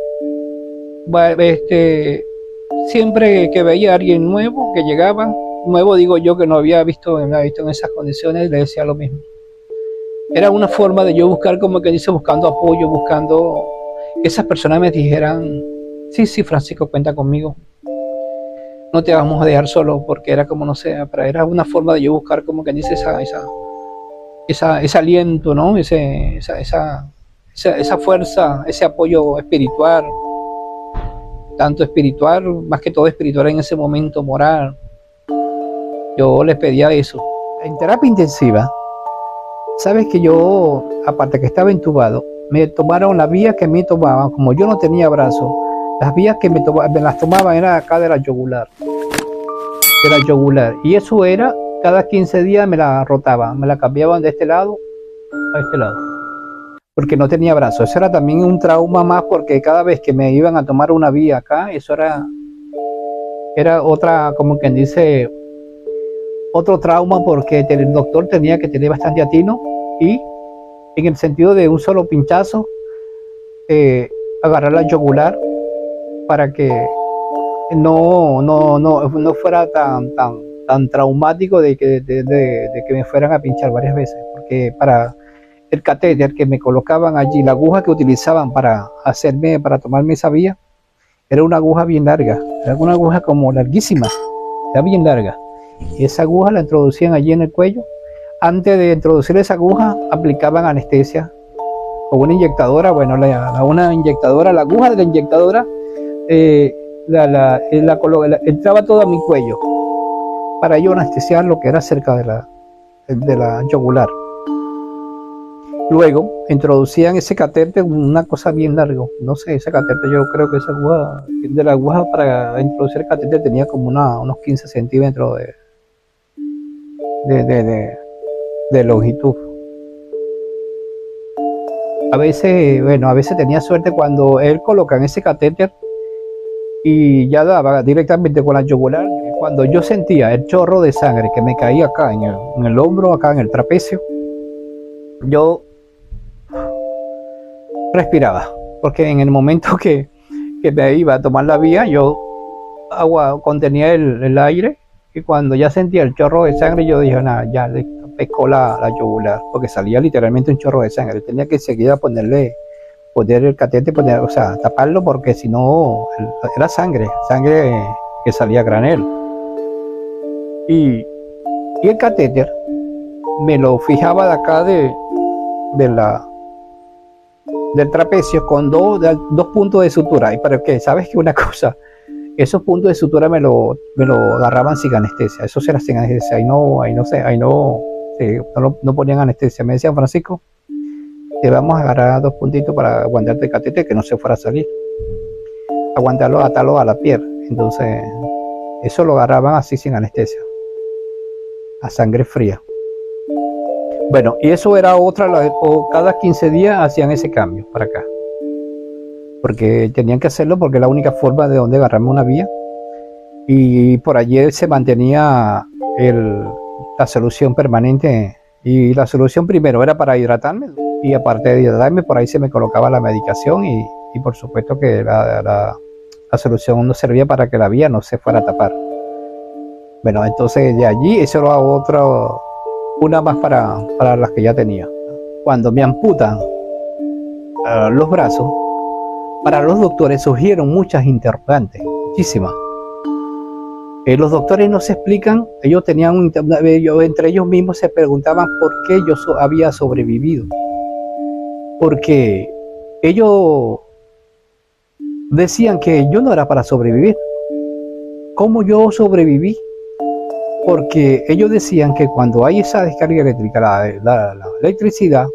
Siempre que veía a alguien nuevo que llegaba, nuevo digo yo, que no había visto en esas condiciones, le decía lo mismo. Era una forma de yo buscar, como que dice, buscando apoyo, buscando que esas personas me dijeran, sí, Francisco, cuenta conmigo. no te vamos a dejar solo, porque era como, no sé, era una forma de yo buscar como que dice ese aliento, ¿no? Esa fuerza, ese apoyo espiritual, tanto espiritual, más que todo espiritual en ese momento, moral. Yo les pedía eso. En terapia intensiva, sabes que yo, aparte que estaba entubado, me tomaron las vías que me tomaban, como yo no tenía brazo, las vías que me las tomaban era acá de la yugular. Y eso era, cada 15 días me la rotaban, me la cambiaban de este lado a este lado, porque no tenía brazo. Eso era también un trauma más, porque cada vez que me iban a tomar una vía acá, eso era otra, como quien dice, otro trauma, porque el doctor tenía que tener bastante atino y en el sentido de un solo pinchazo agarrar la yugular para que no fuera tan traumático de que me fueran a pinchar varias veces, porque para el catéter que me colocaban allí, la aguja que utilizaban para tomarme esa vía, era una aguja bien larga, era una aguja como larguísima, era bien larga, y esa aguja la introducían allí en el cuello. Antes de introducir esa aguja, aplicaban anestesia con una inyectadora. Bueno, la aguja de la inyectadora entraba todo a mi cuello para yo anestesiar lo que era cerca de la yugular. Luego introducían ese catéter, una cosa bien largo, no sé, ese catéter, yo creo que esa aguja, de la aguja para introducir el catéter tenía como unos 15 centímetros de longitud. A veces tenía suerte cuando él coloca en ese catéter y ya daba directamente con la yugular. Cuando yo sentía el chorro de sangre que me caía acá en el hombro, acá en el trapecio, yo respiraba, porque en el momento que me iba a tomar la vía, yo contenía el aire, y cuando ya sentía el chorro de sangre, yo dije, nada, ya le pescó la yugular, porque salía literalmente un chorro de sangre. Tenía que enseguida poner el catete, taparlo, porque si no, era sangre que salía a granel. Y el catéter me lo fijaba de acá del trapecio con dos puntos de sutura. ¿Y para qué? ¿Sabes qué? Una cosa, esos puntos de sutura me lo agarraban sin anestesia. Eso era sin anestesia. No ponían anestesia. Me decían, Francisco, te vamos a agarrar 2 puntitos para aguantarte el catete, que no se fuera a salir. Atarlo a la piel. Entonces, eso lo agarraban así sin anestesia, a sangre fría. Bueno, y eso era cada 15 días hacían ese cambio para acá, porque tenían que hacerlo, porque es la única forma de donde agarrarme una vía, y por allí se mantenía la solución permanente, y la solución primero era para hidratarme, y aparte de hidratarme, por ahí se me colocaba la medicación, y por supuesto que la solución no servía para que la vía no se fuera a tapar. Bueno, entonces de allí eso era una más para las que ya tenía. Cuando me amputan los brazos, para los doctores surgieron muchas interrogantes, muchísimas. Los doctores no se explican, ellos entre ellos mismos se preguntaban por qué yo había sobrevivido. Porque ellos decían que yo no era para sobrevivir. ¿Cómo yo sobreviví? Porque ellos decían que cuando hay esa descarga eléctrica, la electricidad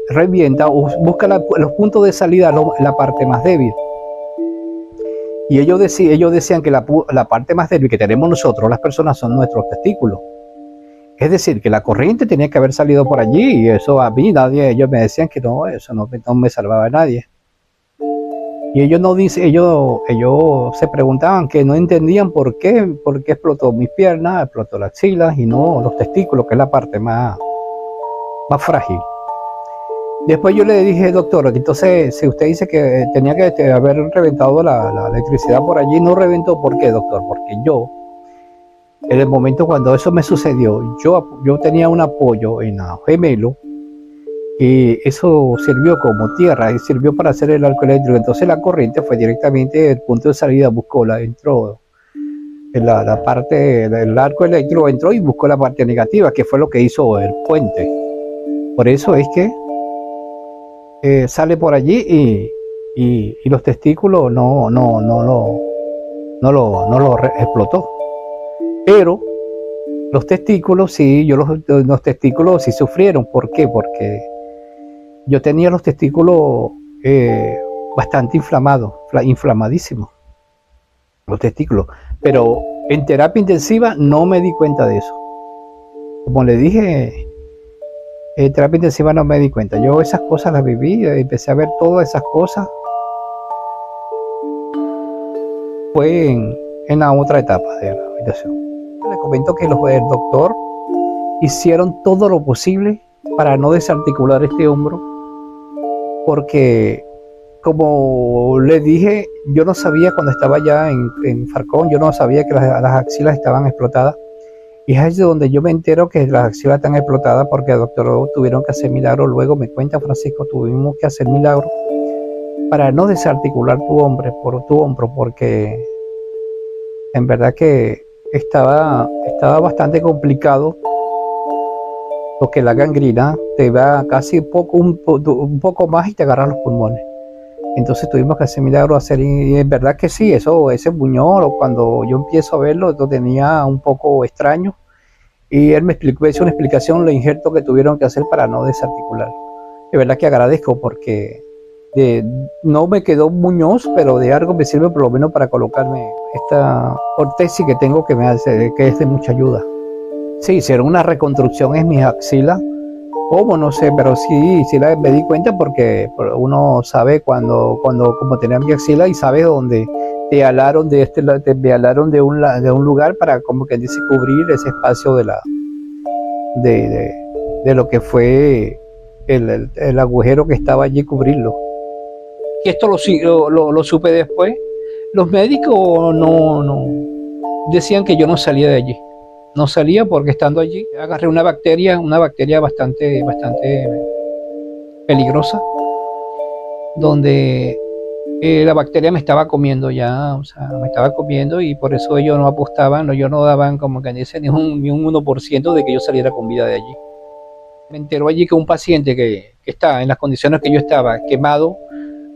revienta o busca los puntos de salida, la parte más débil. Y ellos decían que la parte más débil que tenemos nosotros, las personas, son nuestros testículos. Es decir, que la corriente tenía que haber salido por allí, y eso a mí ellos me decían que no, eso no me salvaba a nadie. Y ellos se preguntaban, que no entendían por qué explotó mis piernas, explotó las axilas y no los testículos, que es la parte más frágil. Después yo le dije, doctor, entonces si usted dice que tenía que haber reventado la electricidad por allí, ¿no reventó? ¿Por qué, doctor? Porque yo, en el momento cuando eso me sucedió, yo tenía un apoyo en el gemelo, y eso sirvió como tierra y sirvió para hacer el arco eléctrico. Entonces la corriente fue directamente del punto de salida, buscó entró en la parte del arco eléctrico, entró y buscó la parte negativa, que fue lo que hizo el puente. Por eso es que sale por allí y los testículos no lo explotó. Pero los testículos sí, los testículos sí sufrieron. ¿Por qué? Porque yo tenía los testículos bastante inflamadísimos, los testículos. Pero en terapia intensiva no me di cuenta de eso. Como le dije, en terapia intensiva no me di cuenta. Yo esas cosas las viví, empecé a ver todas esas cosas. Fue en la otra etapa de la habitación. Le comento que el doctor hicieron todo lo posible para no desarticular este hombro, porque como les dije, yo no sabía cuando estaba ya en Falcón, yo no sabía que las axilas estaban explotadas, y es ahí donde yo me entero que las axilas están explotadas porque el doctor tuvieron que hacer milagro. Luego me cuenta Francisco, tuvimos que hacer milagro para no desarticular tu hombro, porque en verdad que estaba bastante complicado, porque la gangrina te va casi un poco más y te agarra los pulmones. Entonces tuvimos que hacer milagro, y en verdad que sí, ese buñol, cuando yo empiezo a verlo, lo tenía un poco extraño, y él me hizo una explicación, los injertos que tuvieron que hacer para no desarticular. De verdad que agradezco, porque no me quedó muñoz, pero de algo me sirve por lo menos para colocarme esta ortesis que tengo, que es de mucha ayuda. Sí, hicieron una reconstrucción en mis axilas. ¿Cómo? No sé, pero sí me di cuenta, porque uno sabe como tenía mi axila, y sabe dónde te alaron de un lugar para, como que dice, cubrir ese espacio de lo que fue el agujero que estaba allí, cubrirlo. Y esto lo supe después. Los médicos no decían que yo no salía de allí. No salía porque estando allí agarré una bacteria bastante peligrosa, donde la bacteria me estaba comiendo ya, o sea, me estaba comiendo, y por eso ellos no apostaban, ellos no daban, como que dice, ni un 1% de que yo saliera con vida de allí. Me enteró allí que un paciente que está en las condiciones que yo estaba, quemado,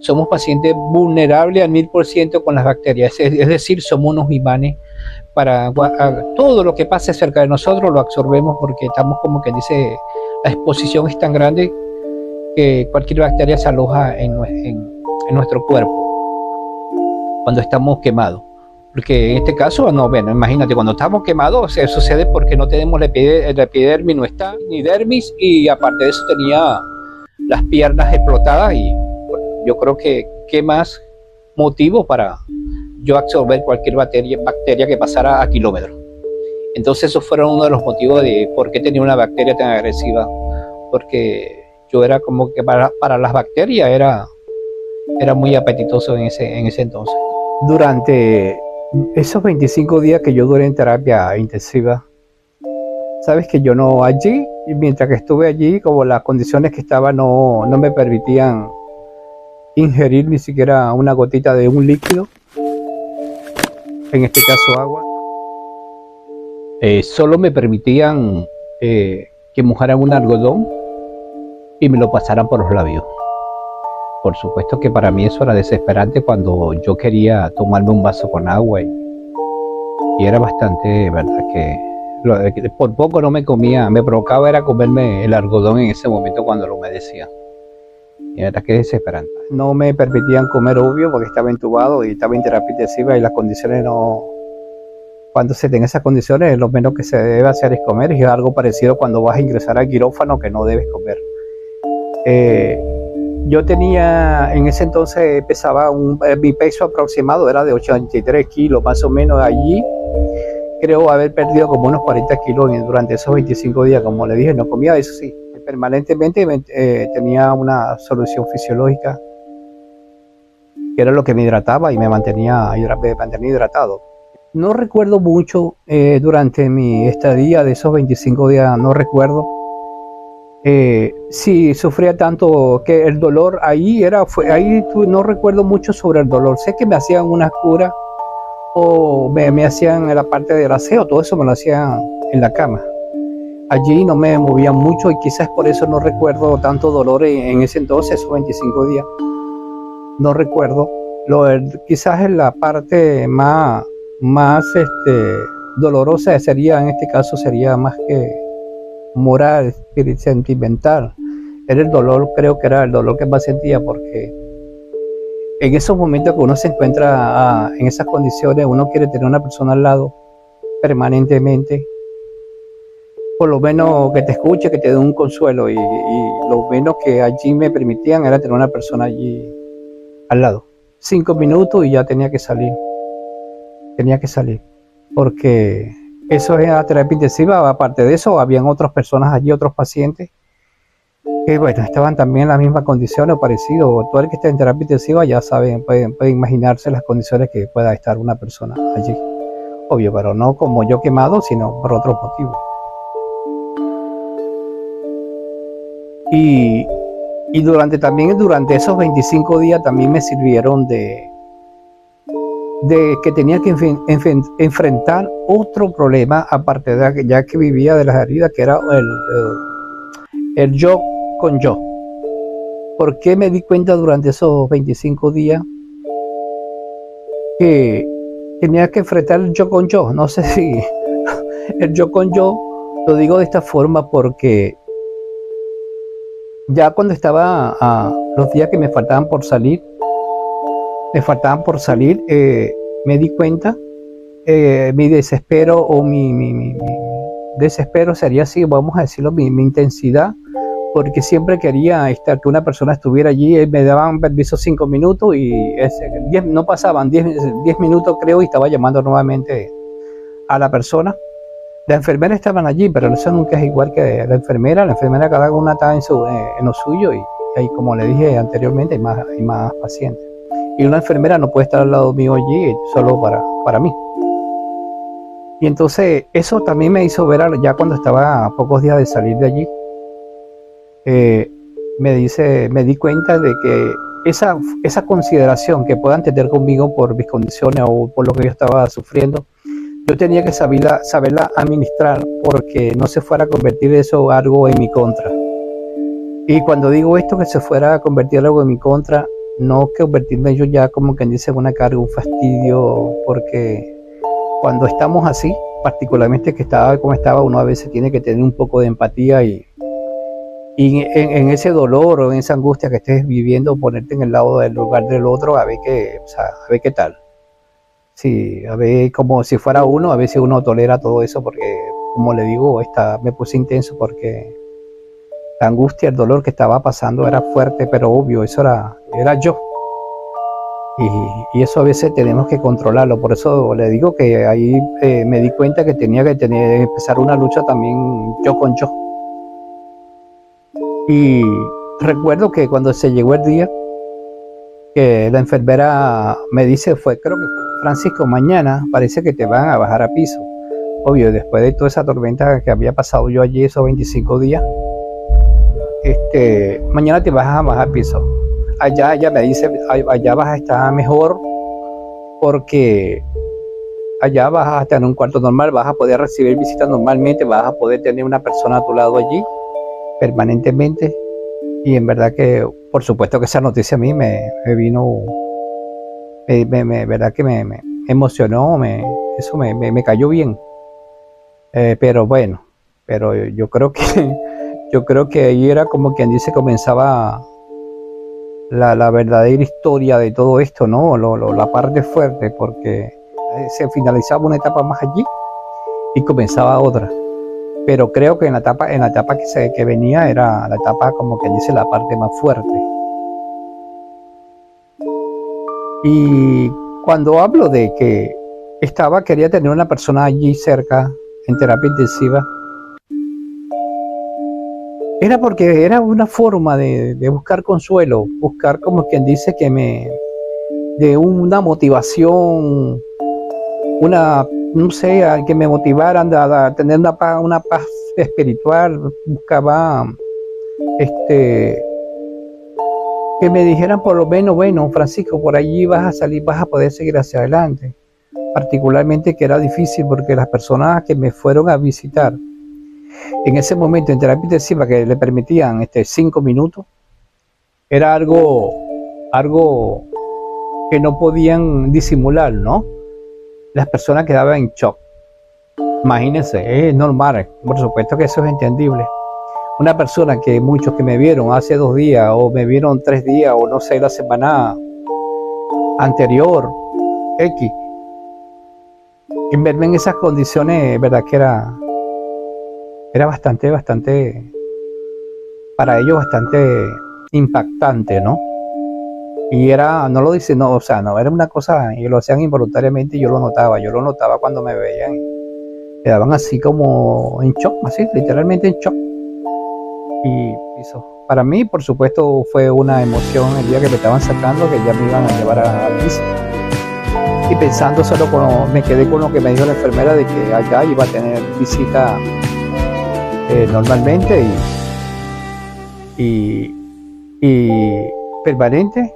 somos pacientes vulnerables al 1000% con las bacterias, es decir, somos unos imanes. Para todo lo que pase cerca de nosotros lo absorbemos, porque estamos, como que dice, la exposición es tan grande que cualquier bacteria se aloja en nuestro cuerpo cuando estamos quemados. Porque en este caso, no, bueno, imagínate, cuando estamos quemados se sucede porque no tenemos la epidermis, no está, ni dermis, y aparte de eso tenía las piernas explotadas, y bueno, yo creo que qué más motivo para yo absorber cualquier bacteria que pasara a kilómetros. Entonces esos fueron uno de los motivos de por qué tenía una bacteria tan agresiva, porque yo era como que para las bacterias era muy apetitoso en ese entonces. Durante esos 25 días que yo duré en terapia intensiva, sabes que yo no allí, y mientras que estuve allí, como las condiciones que estaba no me permitían ingerir ni siquiera una gotita de un líquido, en este caso agua. Solo me permitían que mojaran un algodón y me lo pasaran por los labios. Por supuesto que para mí eso era desesperante cuando yo quería tomarme un vaso con agua, y era bastante, verdad, que por poco no me comía, me provocaba era comerme el algodón en ese momento cuando lo humedecía. Y la verdad que es desesperante. No me permitían comer, obvio, porque estaba entubado y estaba en terapia intensiva, y las condiciones no... Cuando se tenga esas condiciones, lo menos que se debe hacer es comer, y es algo parecido cuando vas a ingresar al quirófano, que no debes comer. Yo tenía, en ese entonces mi peso aproximado era de 83 kilos, más o menos. Allí creo haber perdido como unos 40 kilos durante esos 25 días. Como le dije, no comía, eso sí. Permanentemente tenía una solución fisiológica, que era lo que me hidrataba y me mantenía hidratado. No recuerdo mucho durante mi estadía de esos 25 días, no recuerdo, Sí, sufría tanto que el dolor no recuerdo mucho sobre el dolor. Sé que me hacían unas curas o me hacían en la parte de aseo, todo eso me lo hacían en la cama. Allí no me movía mucho y quizás por eso no recuerdo tanto dolor en ese entonces, esos 25 días. No recuerdo. Quizás en la parte más dolorosa sería, en este caso, sería más que moral, sentimental. Era el dolor, creo que era el dolor que más sentía, porque en esos momentos que uno se encuentra en esas condiciones, uno quiere tener una persona al lado permanentemente, por lo menos que te escuche, que te dé un consuelo, y lo menos que allí me permitían era tener una persona allí al lado. 5 minutos y ya tenía que salir, porque eso era terapia intensiva. Aparte de eso, habían otras personas allí, otros pacientes, que bueno, estaban también en las mismas condiciones o parecido. Todo el que está en terapia intensiva ya saben, pueden imaginarse las condiciones que pueda estar una persona allí. Obvio, pero no como yo quemado, sino por otros motivos. Y durante esos 25 días también me sirvieron de que tenía que enfrentar otro problema, aparte de ya que vivía de las heridas, que era el yo con yo. ¿Por qué me di cuenta durante esos 25 días que tenía que enfrentar el yo con yo? No sé si el yo con yo lo digo de esta forma porque ya cuando estaba los días que me faltaban por salir, me di cuenta, mi desespero o mi desespero sería así, vamos a decirlo, mi intensidad, porque siempre quería que una persona estuviera allí. Me daban permiso 5 minutos y no pasaban 10 minutos, creo, y estaba llamando nuevamente a la persona. Las enfermeras estaban allí, pero eso nunca es igual que la enfermera. La enfermera, cada una está en lo suyo, y como le dije anteriormente, hay más pacientes. Y una enfermera no puede estar al lado mío allí solo para mí. Y entonces eso también me hizo ver, ya cuando estaba a pocos días de salir de allí, me di cuenta de que esa consideración que puedan tener conmigo por mis condiciones o por lo que yo estaba sufriendo, yo tenía que saberla administrar, porque no se fuera a convertir eso algo en mi contra. Y cuando digo esto, que se fuera a convertir algo en mi contra, no convertirme yo ya como quien dice una carga, un fastidio, porque cuando estamos así, particularmente que estaba como estaba, uno a veces tiene que tener un poco de empatía y en ese dolor o en esa angustia que estés viviendo, ponerte en el lado del lugar del otro, a ver qué tal. Sí, a ver, como si fuera uno, a ver si uno tolera todo eso, porque como le digo, me puse intenso porque la angustia, el dolor que estaba pasando era fuerte, pero obvio, eso era yo. Y eso a veces tenemos que controlarlo. Por eso le digo que ahí me di cuenta que tenía que empezar una lucha también yo con yo. Y recuerdo que cuando se llegó el día, que la enfermera me dice, creo que Francisco, mañana parece que te van a bajar a piso. Obvio, después de toda esa tormenta que había pasado yo allí esos 25 días, mañana te vas a bajar a piso. Allá ella me dice, allá vas a estar mejor, porque allá vas a estar en un cuarto normal, vas a poder recibir visitas normalmente, vas a poder tener una persona a tu lado allí permanentemente. Y en verdad que, por supuesto que esa noticia a mí me vino, verdad que me emocionó, eso me cayó bien. Pero bueno, pero yo creo que ahí era como quien dice, comenzaba la verdadera historia de todo esto, ¿no? La parte fuerte, porque se finalizaba una etapa más allí y comenzaba otra. Pero creo que en la etapa que venía era la etapa, como quien dice, la parte más fuerte. Y cuando hablo de que quería tener una persona allí cerca en terapia intensiva, era porque era una forma de buscar consuelo, buscar, como quien dice, de una motivación, no sé, que me motivaran a tener una paz espiritual. Buscaba este, que me dijeran por lo menos, bueno, Francisco, por allí vas a salir, vas a poder seguir hacia adelante. Particularmente que era difícil porque las personas que me fueron a visitar en ese momento en terapia intensiva, que le permitían 5 minutos, era algo que no podían disimular, ¿no? Las personas quedaban en shock. Imagínense, es normal, por supuesto que eso es entendible. Una persona que muchos que me vieron hace 2 días, o me vieron 3 días, o no sé, la semana anterior, X, en verme en esas condiciones, verdad que era bastante, para ellos bastante impactante, ¿no? Y no lo dice, no, o sea, no, era una cosa, y lo hacían involuntariamente y yo lo notaba cuando me veían, quedaban así como en shock, así, literalmente en shock. Y eso, para mí, por supuesto, fue una emoción el día que me estaban sacando, que ya me iban a llevar a piso. Y pensando solo, me quedé con lo que me dijo la enfermera de que allá iba a tener visita normalmente y permanente,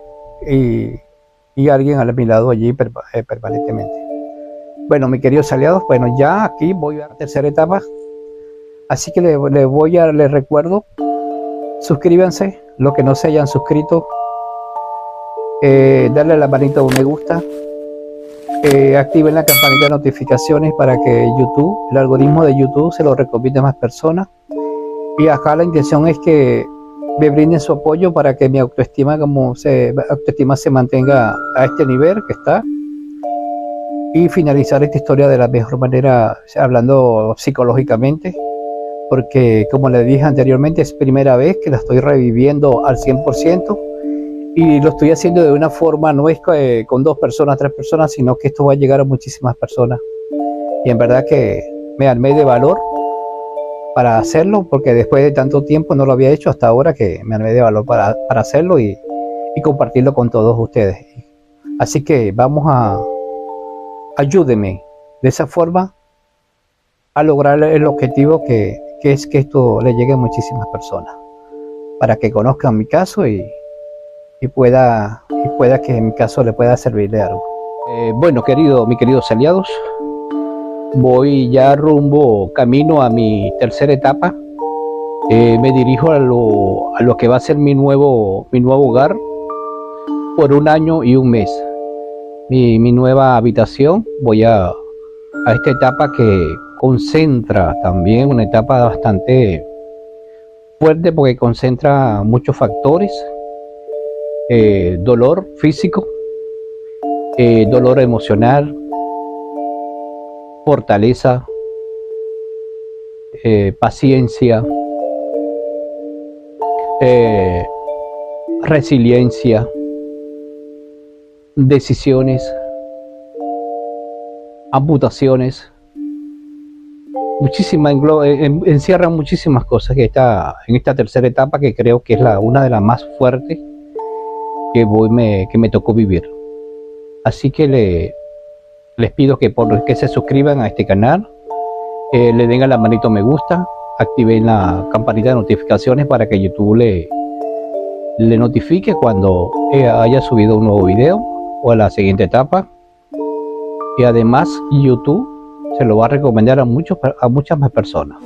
y alguien a mi lado allí permanentemente. Bueno, mis queridos aliados, bueno, ya aquí voy a la tercera etapa, así que les recuerdo, suscríbanse, los que no se hayan suscrito, darle a la manita un me gusta, activen la campanita de notificaciones para que YouTube, el algoritmo de YouTube, se lo recomiende a más personas. Y acá la intención es que me brinden su apoyo para que mi autoestima se mantenga a este nivel que está, y finalizar esta historia de la mejor manera, hablando psicológicamente, porque como les dije anteriormente, es primera vez que la estoy reviviendo al 100%, y lo estoy haciendo de una forma, no es con 2 personas, 3 personas, sino que esto va a llegar a muchísimas personas, y en verdad que me armé de valor para hacerlo, porque después de tanto tiempo no lo había hecho, hasta ahora que me armé de valor para hacerlo y compartirlo con todos ustedes. Así que ayúdenme de esa forma a lograr el objetivo que es que esto le llegue a muchísimas personas, para que conozcan mi caso y pueda que en mi caso le pueda servir de algo. Bueno, mis queridos aliados, voy ya camino a mi tercera etapa. Me dirijo a lo que va a ser mi nuevo hogar por 1 año y 1 mes. Mi nueva habitación. Voy a esta etapa que concentra también, una etapa bastante fuerte porque concentra muchos factores: dolor físico, dolor emocional, fortaleza, paciencia, resiliencia, decisiones, amputaciones, encierran muchísimas cosas que está en esta tercera etapa, que creo que es una de las más fuertes que me tocó vivir. Así que les pido que se suscriban a este canal, le den a la manito me gusta, activen la campanita de notificaciones para que YouTube le notifique cuando haya subido un nuevo video o a la siguiente etapa. Y además YouTube se lo va a recomendar a muchas más personas.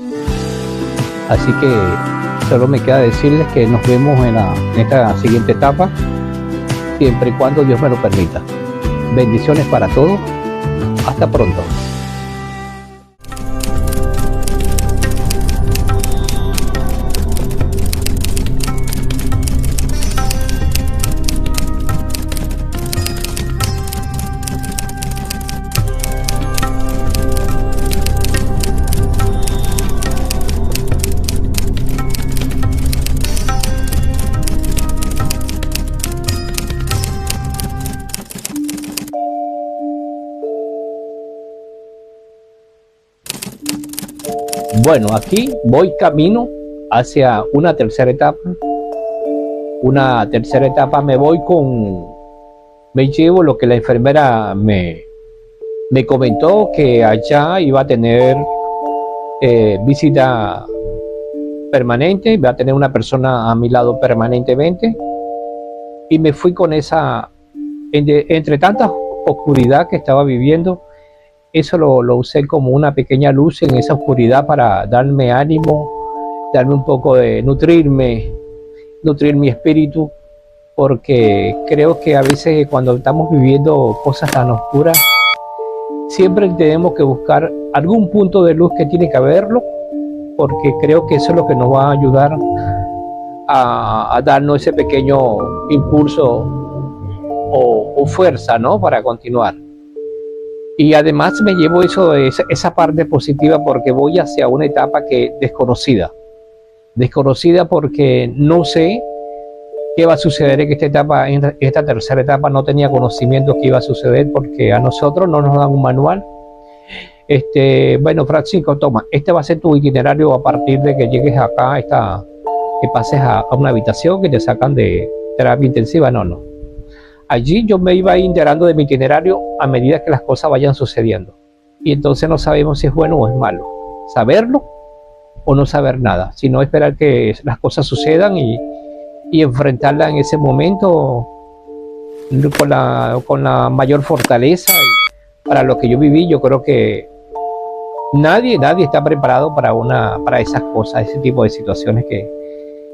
Así que solo me queda decirles que nos vemos en esta siguiente etapa, siempre y cuando Dios me lo permita. Bendiciones para todos. Hasta pronto. Bueno, aquí voy camino hacia una tercera etapa. Me llevo lo que la enfermera me comentó, que allá iba a tener visita permanente, voy a tener una persona a mi lado permanentemente. Y me fui con esa, entre tanta oscuridad que estaba viviendo, eso lo usé como una pequeña luz en esa oscuridad para darme ánimo, darme un poco de nutrir mi espíritu, porque creo que a veces cuando estamos viviendo cosas tan oscuras, siempre tenemos que buscar algún punto de luz que tiene que haberlo, porque creo que eso es lo que nos va a ayudar a darnos ese pequeño impulso o fuerza, ¿no?, para continuar. Y además me llevo esa parte positiva porque voy hacia una etapa que desconocida porque no sé qué va a suceder en esta etapa, en esta tercera etapa. No tenía conocimiento qué iba a suceder porque a nosotros no nos dan un manual. Bueno, Francisco, toma, este va a ser tu itinerario a partir de que llegues acá, que pases a una habitación, que te sacan de terapia intensiva. No. Allí yo me iba enterando de mi itinerario a medida que las cosas vayan sucediendo. Y entonces no sabemos si es bueno o es malo. Saberlo o no saber nada, sino esperar que las cosas sucedan y enfrentarlas en ese momento con la mayor fortaleza. Y para lo que yo viví, yo creo que nadie está preparado para esas cosas, ese tipo de situaciones, que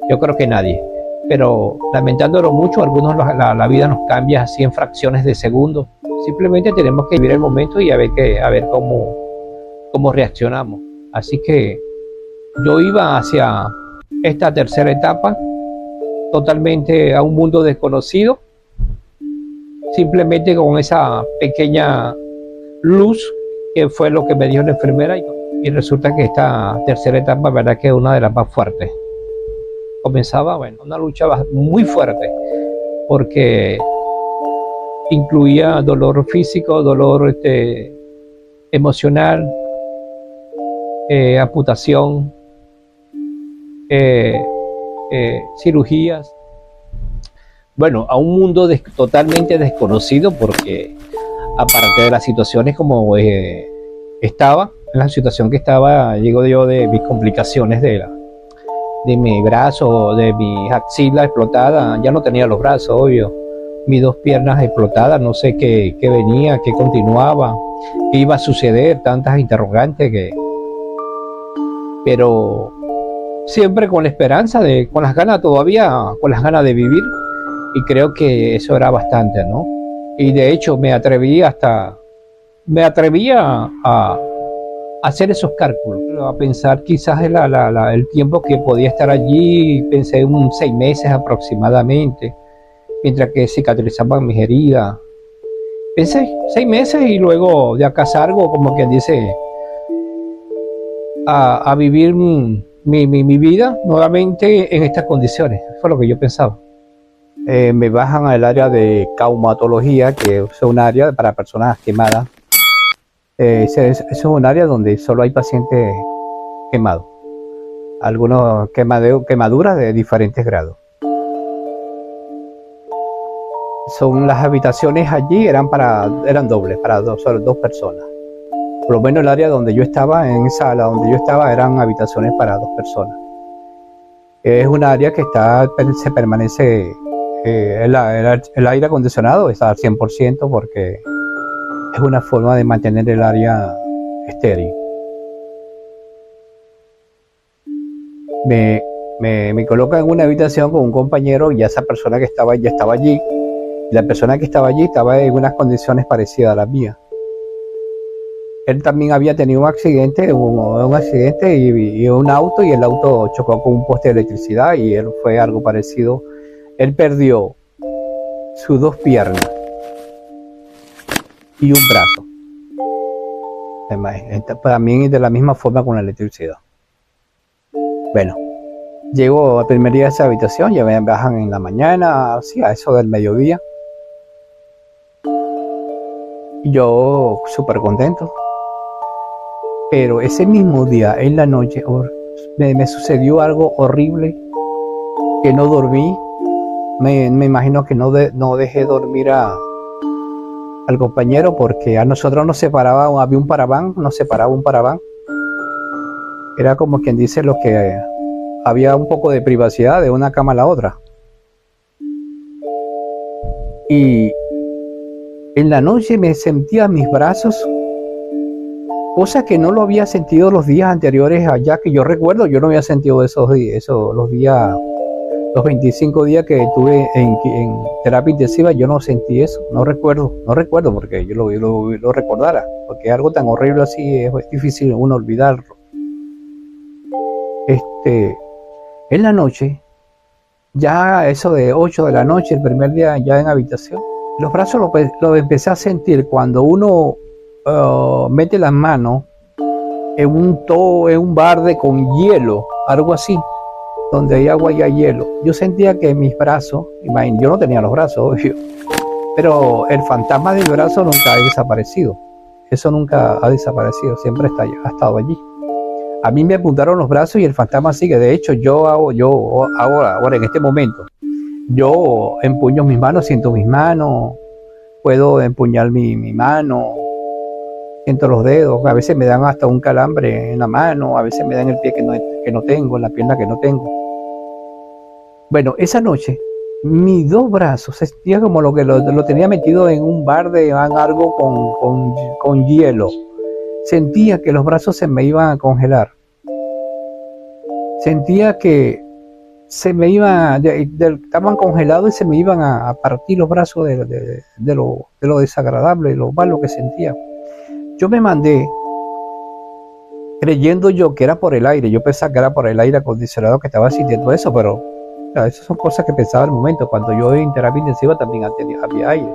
yo creo que nadie. Pero lamentándolo mucho, algunos la vida nos cambia así en fracciones de segundos. Simplemente tenemos que vivir el momento y a ver cómo reaccionamos. Así que yo iba hacia esta tercera etapa totalmente a un mundo desconocido, simplemente con esa pequeña luz que fue lo que me dio la enfermera, y resulta que esta tercera etapa, verdad, que es una de las más fuertes. Comenzaba, bueno, una lucha muy fuerte porque incluía dolor físico, dolor emocional, amputación, cirugías. Bueno, a un mundo totalmente desconocido, porque aparte de las situaciones como estaba, en la situación que estaba, llego yo de mis complicaciones de mi brazo, de mi axila explotada. Ya no tenía los brazos, obvio, mis dos piernas explotadas, no sé qué venía, qué continuaba, qué iba a suceder, tantas interrogantes pero siempre con la esperanza, con las ganas de vivir, y creo que eso era bastante, ¿no? Y de hecho me atreví a hacer esos cálculos, a pensar quizás el tiempo que podía estar allí. Pensé en 6 meses aproximadamente, mientras que cicatrizaban mis heridas. Pensé 6 meses y luego de acá salgo, como quien dice, a vivir mi vida nuevamente en estas condiciones. Fue lo que yo pensaba. Me bajan al área de traumatología, que es un área para personas quemadas. Es un área donde solo hay pacientes quemados, algunos quemaduras de diferentes grados. Las habitaciones allí eran dobles, para solo 2 personas. Por lo menos el área donde yo estaba, en esa sala donde yo estaba, eran habitaciones para 2 personas. Es un área que se permanece, el aire acondicionado está al 100%, porque es una forma de mantener el área estéril. Me colocan en una habitación con un compañero, y esa persona ya estaba allí. La persona que estaba allí estaba en unas condiciones parecidas a las mías. Él también había tenido un accidente y un auto, y el auto chocó con un poste de electricidad, y él fue algo parecido. Él perdió sus 2 piernas y un brazo. También de la misma forma con la electricidad. Bueno, llego al primer día a esa habitación, ya me bajan en la mañana, sí, a eso del mediodía. Y yo súper contento. Pero ese mismo día, en la noche, me sucedió algo horrible, que no dormí. Me imagino que no dejé dormir al compañero, porque a nosotros nos separaba, había nos separaba un paraván. Era como quien dice lo que había un poco de privacidad de una cama a la otra. Y en la noche me sentía mis brazos, cosa que no lo había sentido los días anteriores allá, que yo recuerdo. Yo no había sentido esos días, los días, los 25 días que estuve en terapia intensiva. Yo no sentí eso, no recuerdo porque yo lo recordara, porque algo tan horrible así es difícil uno olvidarlo. En la noche, ya eso de 8 de la noche, el primer día ya en habitación, los brazos lo empecé a sentir cuando uno mete las manos en un balde con hielo, algo así, donde hay agua y hay hielo. Yo sentía que mis brazos, yo no tenía los brazos, obvio, pero el fantasma del brazo nunca ha desaparecido. Eso nunca ha desaparecido, siempre ha estado allí. A mí me apuntaron los brazos y el fantasma sigue. De hecho, ahora en este momento, yo empuño mis manos, siento mis manos, puedo empuñar mi mano, siento los dedos. A veces me dan hasta un calambre en la mano, a veces me dan el pie que no tengo, en la pierna que no tengo. Bueno, esa noche, mis dos brazos sentía como lo que lo tenía metido en un balde, algo con hielo. Sentía que los brazos se me iban a congelar. Sentía que se me iban, estaban congelados y se me iban a partir los brazos de lo desagradable, de lo malo que sentía. Yo me mandé, creyendo yo que era por el aire. Yo pensaba que era por el aire acondicionado que estaba sintiendo eso, pero esas son cosas que pensaba en el momento. Cuando yo en terapia intensiva también había aire.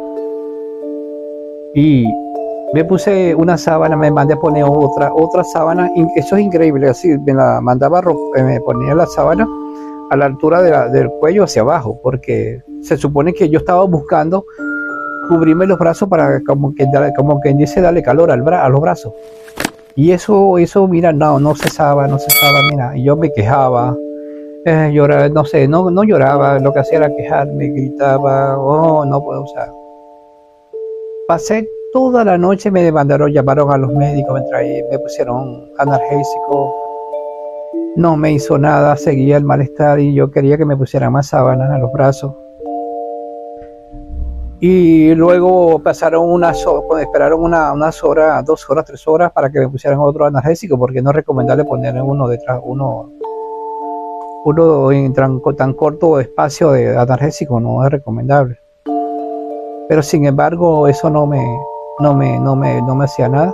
Y me puse una sábana, me mandé a poner otra sábana. Eso es increíble, así me la mandaba, me ponía la sábana a la altura del cuello hacia abajo, porque se supone que yo estaba buscando cubrirme los brazos para como que dice darle calor a los brazos. Y eso mira, no cesaba, mira. Y yo me quejaba, lloraba, no lloraba, lo que hacía era quejarme, gritaba, no puedo usar. Pasé toda la noche, llamaron a los médicos, me pusieron analgésico, no me hizo nada, seguía el malestar y yo quería que me pusieran más sábanas a los brazos. Y luego esperaron unas horas, 2 horas, 3 horas para que me pusieran otro analgésico, porque no es recomendable poner uno en tan corto espacio de analgésico, no es recomendable. Pero sin embargo eso no me hacía nada.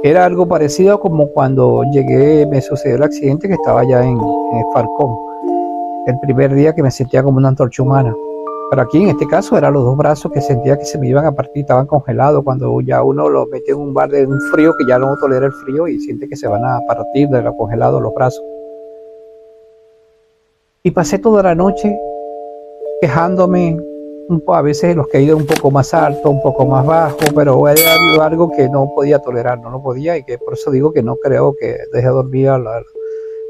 Era algo parecido como cuando me sucedió el accidente, que estaba ya en Falcón, el primer día, que me sentía como una antorcha humana. Pero aquí en este caso eran los dos brazos que sentía que se me iban a partir, estaban congelados. Cuando ya uno los mete en un balde, en un frío, que ya no tolera el frío y siente que se van a partir de lo congelado los brazos. Y pasé toda la noche quejándome, a veces los caídos un poco más alto, un poco más bajo, pero era algo que no podía tolerar, no podía, y que por eso digo que no creo que dejé dormir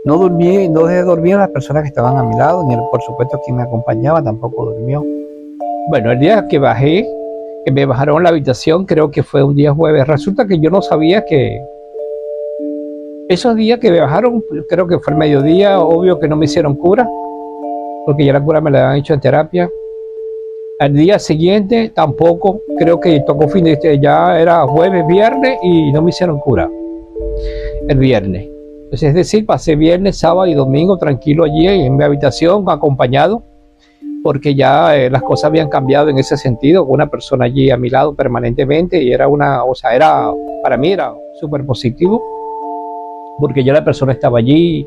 no dejé dormir a las personas que estaban a mi lado, ni por supuesto quien me acompañaba tampoco durmió. Bueno, el día que me bajaron a la habitación, creo que fue un día jueves. Resulta que yo no sabía que esos días que me bajaron, creo que fue el mediodía, obvio que no me hicieron cura, porque ya la cura me la habían hecho en terapia. Al día siguiente tampoco, creo que tocó ya era jueves, viernes, y no me hicieron cura el viernes. Entonces, es decir, pasé viernes, sábado y domingo tranquilo allí en mi habitación, acompañado, porque ya las cosas habían cambiado en ese sentido, con una persona allí a mi lado permanentemente, y para mí era súper positivo, porque ya la persona estaba allí,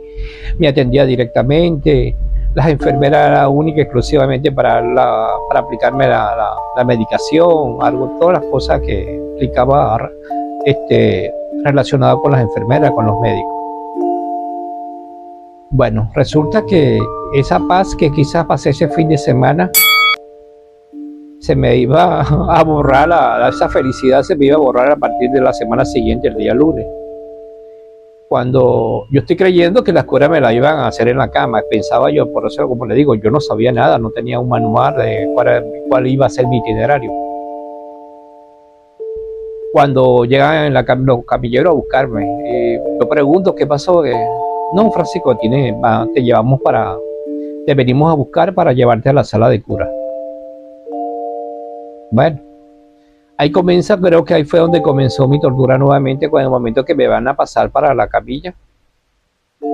me atendía directamente. Las enfermeras eran únicas exclusivamente para aplicarme la medicación, todas las cosas que implicaba relacionado con las enfermeras, con los médicos. Bueno, resulta que esa paz que quizás pasé ese fin de semana se me iba a borrar, esa felicidad se me iba a borrar a partir de la semana siguiente, el día lunes. Cuando yo estoy creyendo que las curas me las iban a hacer en la cama, pensaba yo, por eso, como le digo, yo no sabía nada, no tenía un manual de cuál iba a ser mi itinerario. Cuando llegan los camilleros a buscarme, yo pregunto qué pasó, no, Francisco, te llevamos te venimos a buscar para llevarte a la sala de cura. Bueno, ahí comienza, creo que ahí fue donde comenzó mi tortura nuevamente, con el momento que me van a pasar para la camilla,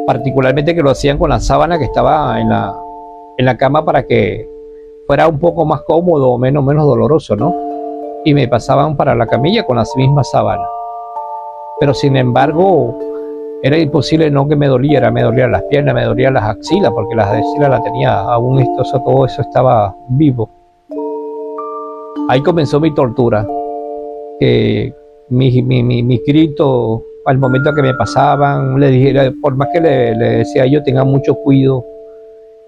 particularmente que lo hacían con la sábana que estaba en la cama para que fuera un poco más cómodo o menos doloroso, ¿no? Y me pasaban para la camilla con las mismas sábanas. Pero sin embargo, era imposible no que me dolían las piernas, me dolían las axilas, porque las axilas las tenía aún, todo eso estaba vivo. Ahí comenzó mi tortura, que mis gritos, al momento que me pasaban, le dije, por más que le decía yo, tenga mucho cuidado.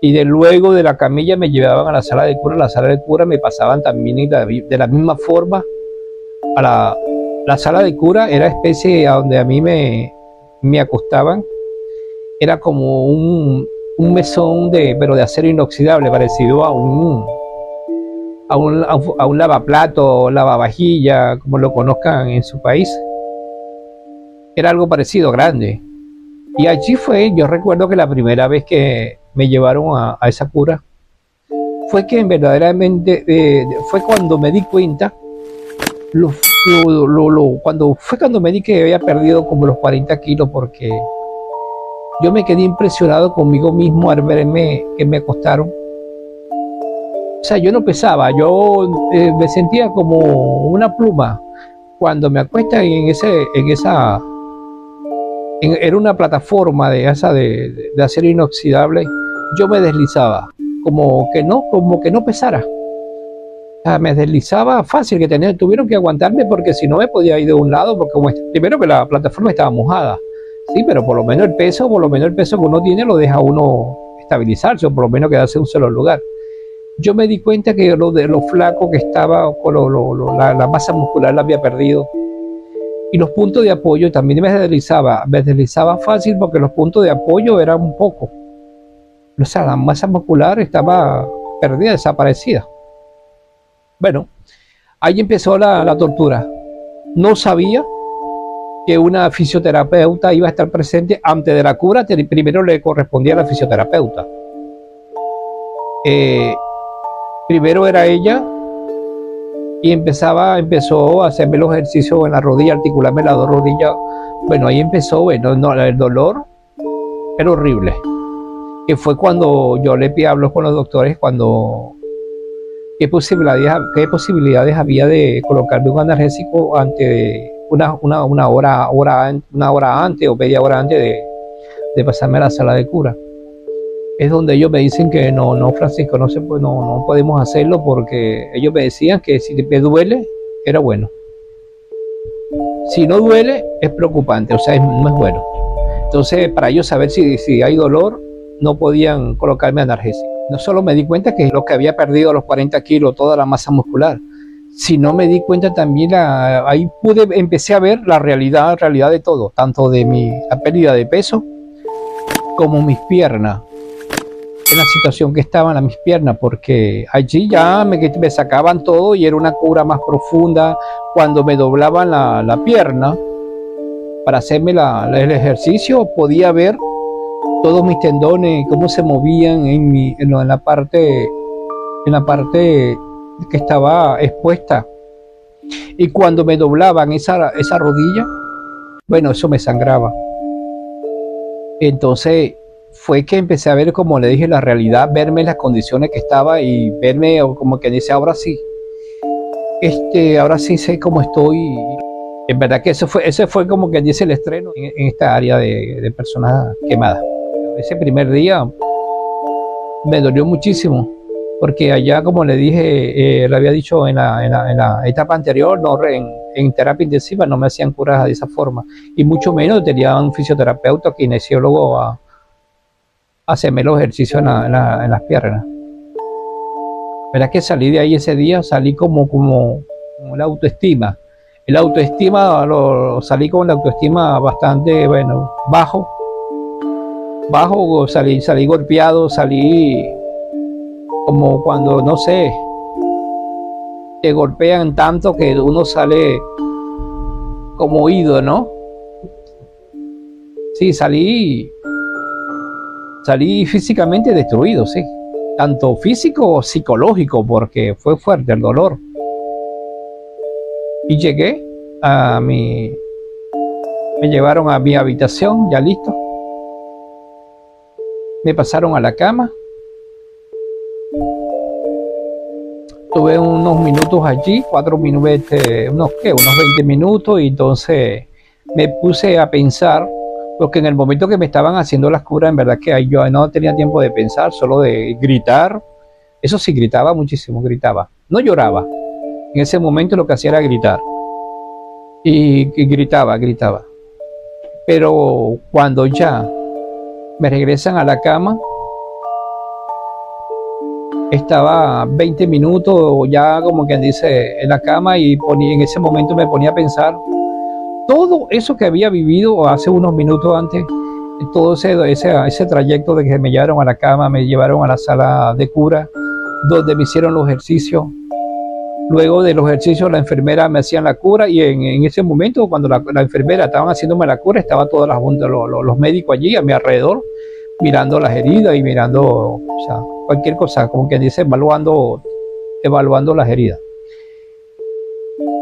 Y luego de la camilla me llevaban a la sala de cura. La sala de cura me pasaban también de la misma forma a la sala de cura. Era especie a donde a mí me acostaban. Era como un mesón pero de acero inoxidable, parecido a un lavaplato, lavavajilla, como lo conozcan en su país. Era algo parecido, grande. Y allí yo recuerdo que la primera vez que me llevaron a esa cura, fue que verdaderamente fue cuando me di cuenta, cuando me di que había perdido como los 40 kilos, porque yo me quedé impresionado conmigo mismo al verme que me acostaron. O sea, yo no pesaba, yo me sentía como una pluma. Cuando me acuestan era una plataforma de acero inoxidable, yo me deslizaba, como que no pesara. O sea, me deslizaba fácil, tuvieron que aguantarme porque si no me podía ir de un lado, porque primero que la plataforma estaba mojada, sí, pero por lo menos el peso que uno tiene lo deja uno estabilizarse, o por lo menos quedarse en un solo lugar. Yo me di cuenta que lo flaco que estaba, la masa muscular la había perdido. Y los puntos de apoyo también me deslizaba fácil, porque los puntos de apoyo eran un poco. O sea, la masa muscular estaba perdida, desaparecida. Bueno, ahí empezó la tortura. No sabía que una fisioterapeuta iba a estar presente antes de la cura. Primero le correspondía a la fisioterapeuta. Primero era ella, y empezó a hacerme los ejercicios en la rodilla, articularme las dos rodillas. Bueno, ahí empezó, el dolor era horrible. Que fue cuando yo hablo con los doctores, qué posibilidades había de colocarme un analgésico una hora antes o media hora antes de pasarme a la sala de cura. Es donde ellos me dicen que no, Francisco, no podemos hacerlo, porque ellos me decían que si me duele, era bueno. Si no duele, es preocupante, o sea, no es bueno. Entonces, para ellos saber si hay dolor, no podían colocarme analgésico. No solo me di cuenta que lo que había perdido los 40 kilos, toda la masa muscular, sino me di cuenta también, ahí empecé a ver la realidad de todo, tanto de la pérdida de peso como mis piernas. En la situación que estaban mis piernas, porque allí ya me sacaban todo y era una cura más profunda. Cuando me doblaban la pierna para hacerme el ejercicio, podía ver todos mis tendones, cómo se movían en la parte que estaba expuesta. Y cuando me doblaban esa rodilla, bueno, eso me sangraba. Entonces fue que empecé a ver, como le dije, la realidad, verme en las condiciones que estaba y verme como que dice, ahora sí sé cómo estoy. En verdad que ese fue como que dice el estreno en esta área de personas quemadas. Ese primer día me dolió muchísimo, porque allá, como le dije, le había dicho en la etapa anterior, en terapia intensiva no me hacían curas de esa forma, y mucho menos tenía un fisioterapeuta, kinesiólogo a hacerme los ejercicios en las piernas. Verdad que salí de ahí ese día, salí como la autoestima. Salí con la autoestima bastante, bajo, salí golpeado, salí como cuando, no sé, te golpean tanto que uno sale como oído, ¿no? Sí, salí salí físicamente destruido, sí, tanto físico o psicológico, porque fue fuerte el dolor. Y llegué a me llevaron a mi habitación, ya listo. Me pasaron a la cama. Tuve unos minutos allí, 4 minutos, unos 20 minutos, y entonces me puse a pensar, porque en el momento que me estaban haciendo las curas, en verdad que yo no tenía tiempo de pensar, solo de gritar. Eso sí, gritaba muchísimo, gritaba. No lloraba. En ese momento lo que hacía era gritar. Y gritaba. Pero cuando ya me regresan a la cama, estaba 20 minutos ya, como quien dice, en la cama, y en ese momento me ponía a pensar todo eso que había vivido hace unos minutos antes, todo ese trayecto de que me llevaron a la cama, me llevaron a la sala de cura, donde me hicieron los ejercicios. Luego de los ejercicios, la enfermera me hacían la cura, y en ese momento, cuando la enfermera estaban haciéndome la cura, estaba toda la junta, los médicos allí a mi alrededor, mirando las heridas y mirando, o sea, cualquier cosa, como quien dice, evaluando las heridas.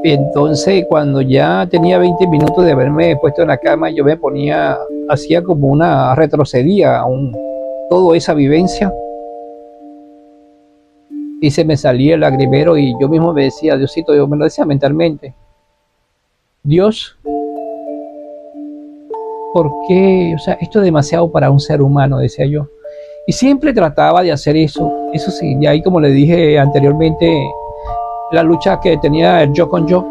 Y entonces, cuando ya tenía 20 minutos de haberme puesto en la cama, yo me ponía, hacía como retrocedía toda esa vivencia, y se me salía el lagrimero, y yo mismo me decía, Diosito, yo me lo decía mentalmente, Dios, ¿por qué? O sea, esto es demasiado para un ser humano, decía yo. Y siempre trataba de hacer eso. Eso sí, y ahí, como le dije anteriormente, la lucha que tenía el yo con yo.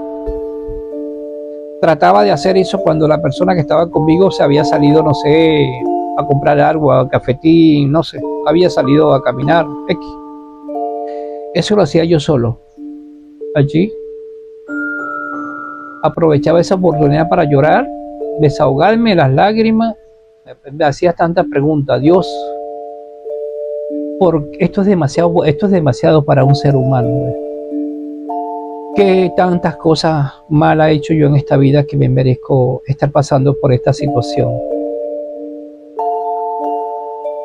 Trataba de hacer eso cuando la persona que estaba conmigo se había salido, no sé, a comprar algo, a cafetín, no sé, había salido a caminar, X. Eso lo hacía yo solo. Allí aprovechaba esa oportunidad para llorar, desahogarme las lágrimas. Me hacía tantas preguntas. Dios, porque esto es demasiado para un ser humano. ¿Qué tantas cosas malas he hecho yo en esta vida que me merezco estar pasando por esta situación?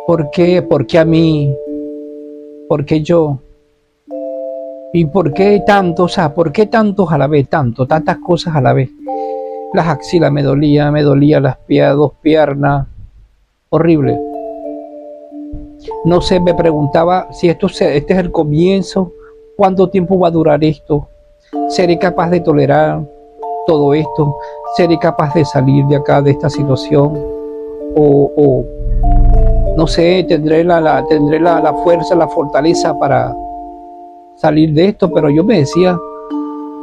¿Por qué a mí? ¿Por qué yo? ¿Y por qué tanto? O sea, ¿por qué tantos a la vez? Tantas cosas a la vez. Las axilas me dolía las dos piernas. Horrible. No sé, me preguntaba si este es el comienzo. ¿Cuánto tiempo va a durar esto? ¿Seré capaz de tolerar todo esto? ¿Seré capaz de salir de acá, de esta situación? O no sé, tendré la fuerza, la fortaleza para salir de esto. Pero yo me decía,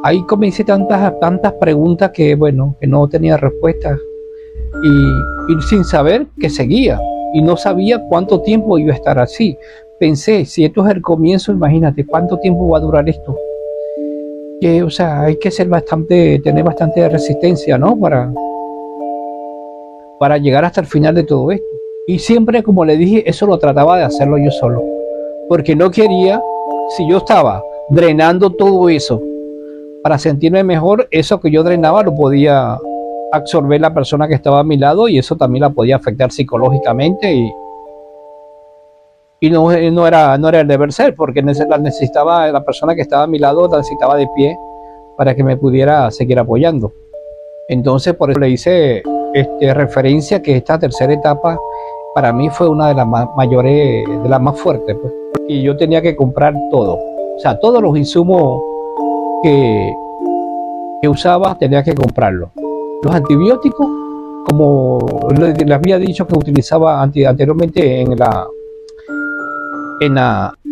ahí comencé tantas preguntas que, bueno, que no tenía respuestas, y sin saber que seguía, y no sabía cuánto tiempo iba a estar así. Pensé, si esto es el comienzo, imagínate cuánto tiempo va a durar esto. Que, o sea, hay que tener bastante resistencia, ¿no? Para llegar hasta el final de todo esto. Y siempre, como le dije, eso lo trataba de hacerlo yo solo, porque no quería, si yo estaba drenando todo eso para sentirme mejor, eso que yo drenaba lo podía absorber la persona que estaba a mi lado, y eso también la podía afectar psicológicamente, y no era el deber ser, porque la persona que estaba a mi lado la necesitaba de pie para que me pudiera seguir apoyando. Entonces, por eso le hice referencia que esta tercera etapa para mí fue una de las mayores, de las más fuertes, pues. Y yo tenía que comprar todo, o sea, todos los insumos que usaba tenía que comprarlos. Los antibióticos, como les había dicho que utilizaba anteriormente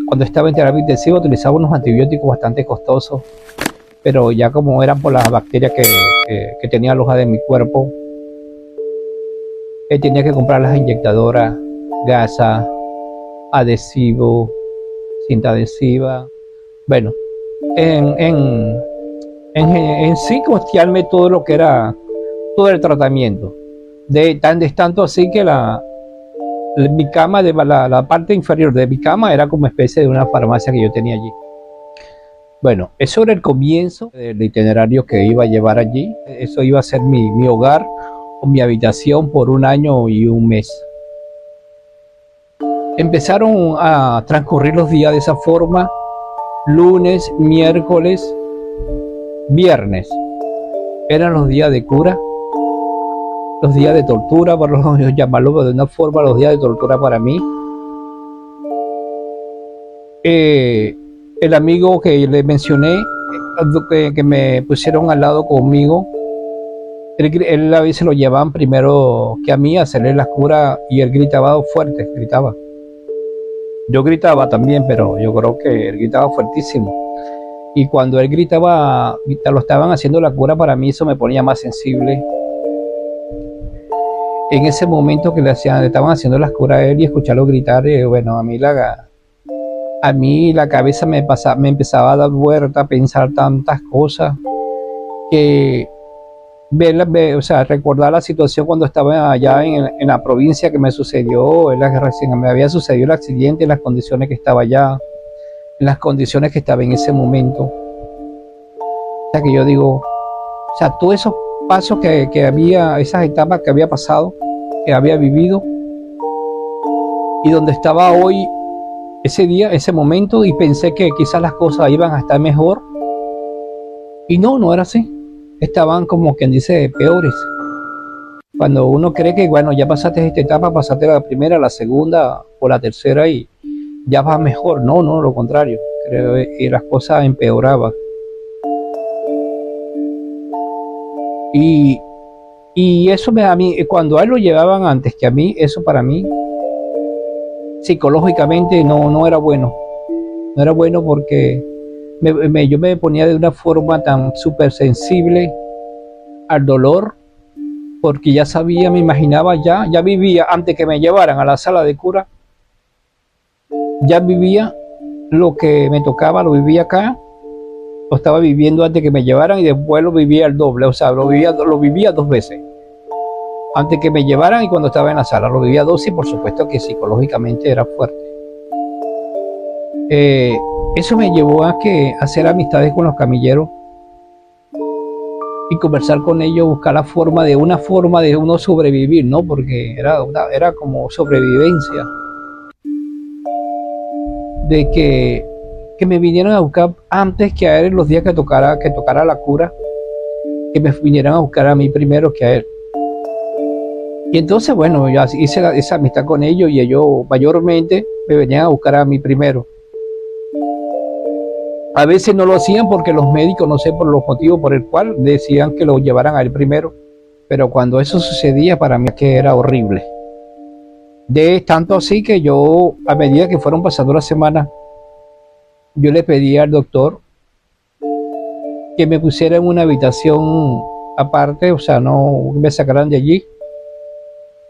cuando estaba en terapia intensiva, utilizaba unos antibióticos bastante costosos, pero ya como eran por las bacterias que tenía alojadas en mi cuerpo, tenía que comprar las inyectadoras, gasas, adhesivo, cinta adhesiva. Bueno, en sí costearme todo lo que era todo el tratamiento, tanto así que mi cama, la parte inferior de mi cama era como especie de una farmacia que yo tenía allí. Bueno, eso era el comienzo del itinerario que iba a llevar allí. Eso iba a ser mi hogar o mi habitación por 1 año y 1 mes. Empezaron a transcurrir los días de esa forma: lunes, miércoles, viernes. Eran los días de cura, los días de tortura, por llamarlo de una forma, los días de tortura para mí. El amigo que le mencioné, que me pusieron al lado conmigo, él a veces lo llevaban primero que a mí a hacerle las curas, y él gritaba fuerte, gritaba. Yo gritaba también, pero yo creo que él gritaba fuertísimo. Y cuando él gritaba, lo estaban haciendo la cura para mí, eso me ponía más sensible. En ese momento que le estaban haciendo las curas a él, y escucharlo gritar, bueno, a mí la cabeza me empezaba a dar vuelta, a pensar tantas cosas, que recordar la situación cuando estaba allá en la provincia que me sucedió, recién me había sucedido el accidente, en las condiciones que estaba allá, en las condiciones que estaba en ese momento. O sea, que yo digo, o sea, todos esos pasos que había, esas etapas que había pasado, que había vivido, y donde estaba hoy, ese día, ese momento, y pensé que quizás las cosas iban a estar mejor, y no era así. Estaban, como quien dice, peores. Cuando uno cree que, bueno, ya pasaste esta etapa, pasaste la primera, la segunda o la tercera y ya va mejor. No, lo contrario. Creo que las cosas empeoraban. Y eso a mí, cuando a él lo llevaban antes que a mí, eso para mí, psicológicamente no era bueno. No era bueno porque yo me ponía de una forma tan súper sensible al dolor, porque ya sabía, me imaginaba, ya vivía, antes que me llevaran a la sala de cura, ya vivía lo que me tocaba, lo vivía acá, lo estaba viviendo antes que me llevaran, y después lo vivía el doble, o sea, lo vivía dos veces, antes que me llevaran y cuando estaba en la sala, lo vivía dos, y por supuesto que psicológicamente era fuerte. Eso me llevó a hacer amistades con los camilleros y conversar con ellos, buscar una forma de uno sobrevivir, ¿no? Porque era como sobrevivencia. De que me vinieran a buscar antes que a él, los días que tocara la cura, que me vinieran a buscar a mí primero que a él. Y entonces, bueno, yo hice esa amistad con ellos, y ellos mayormente me venían a buscar a mí primero. A veces no lo hacían porque los médicos, no sé por los motivos por el cual, decían que lo llevaran a él primero, pero cuando eso sucedía, para mí que era horrible. De tanto así que yo, a medida que fueron pasando las semanas, yo le pedí al doctor que me pusiera en una habitación aparte, o sea, no me sacaran de allí,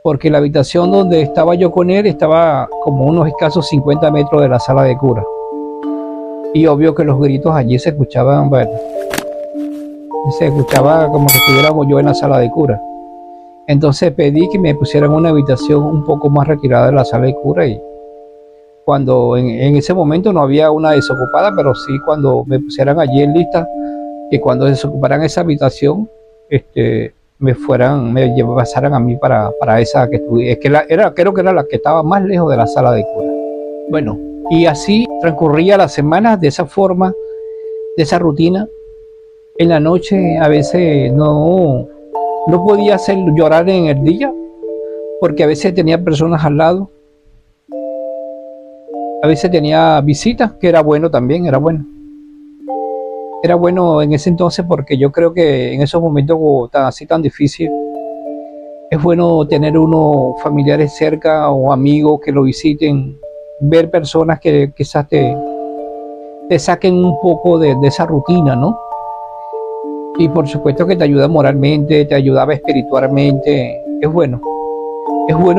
porque la habitación donde estaba yo con él estaba como unos escasos 50 metros de la sala de cura. Y obvio que los gritos allí se escuchaban, bueno, se escuchaba como que estuviéramos yo en la sala de cura. Entonces pedí que me pusieran una habitación un poco más retirada de la sala de cura, y cuando en ese momento no había una desocupada, pero sí cuando me pusieran allí en lista, que cuando desocuparan esa habitación, me pasaran a mí para esa que estuve, creo que era la que estaba más lejos de la sala de cura. Bueno, y así transcurría las semanas de esa forma, de esa rutina. En la noche a veces no podía hacer llorar en el día, porque a veces tenía personas al lado, a veces tenía visitas, que era bueno también, era bueno. Era bueno en ese entonces, porque yo creo que en esos momentos tan difícil, es bueno tener unos familiares cerca o amigos que lo visiten, ver personas que quizás te saquen un poco de esa rutina, ¿no? Y por supuesto que te ayuda moralmente, te ayudaba espiritualmente. Es bueno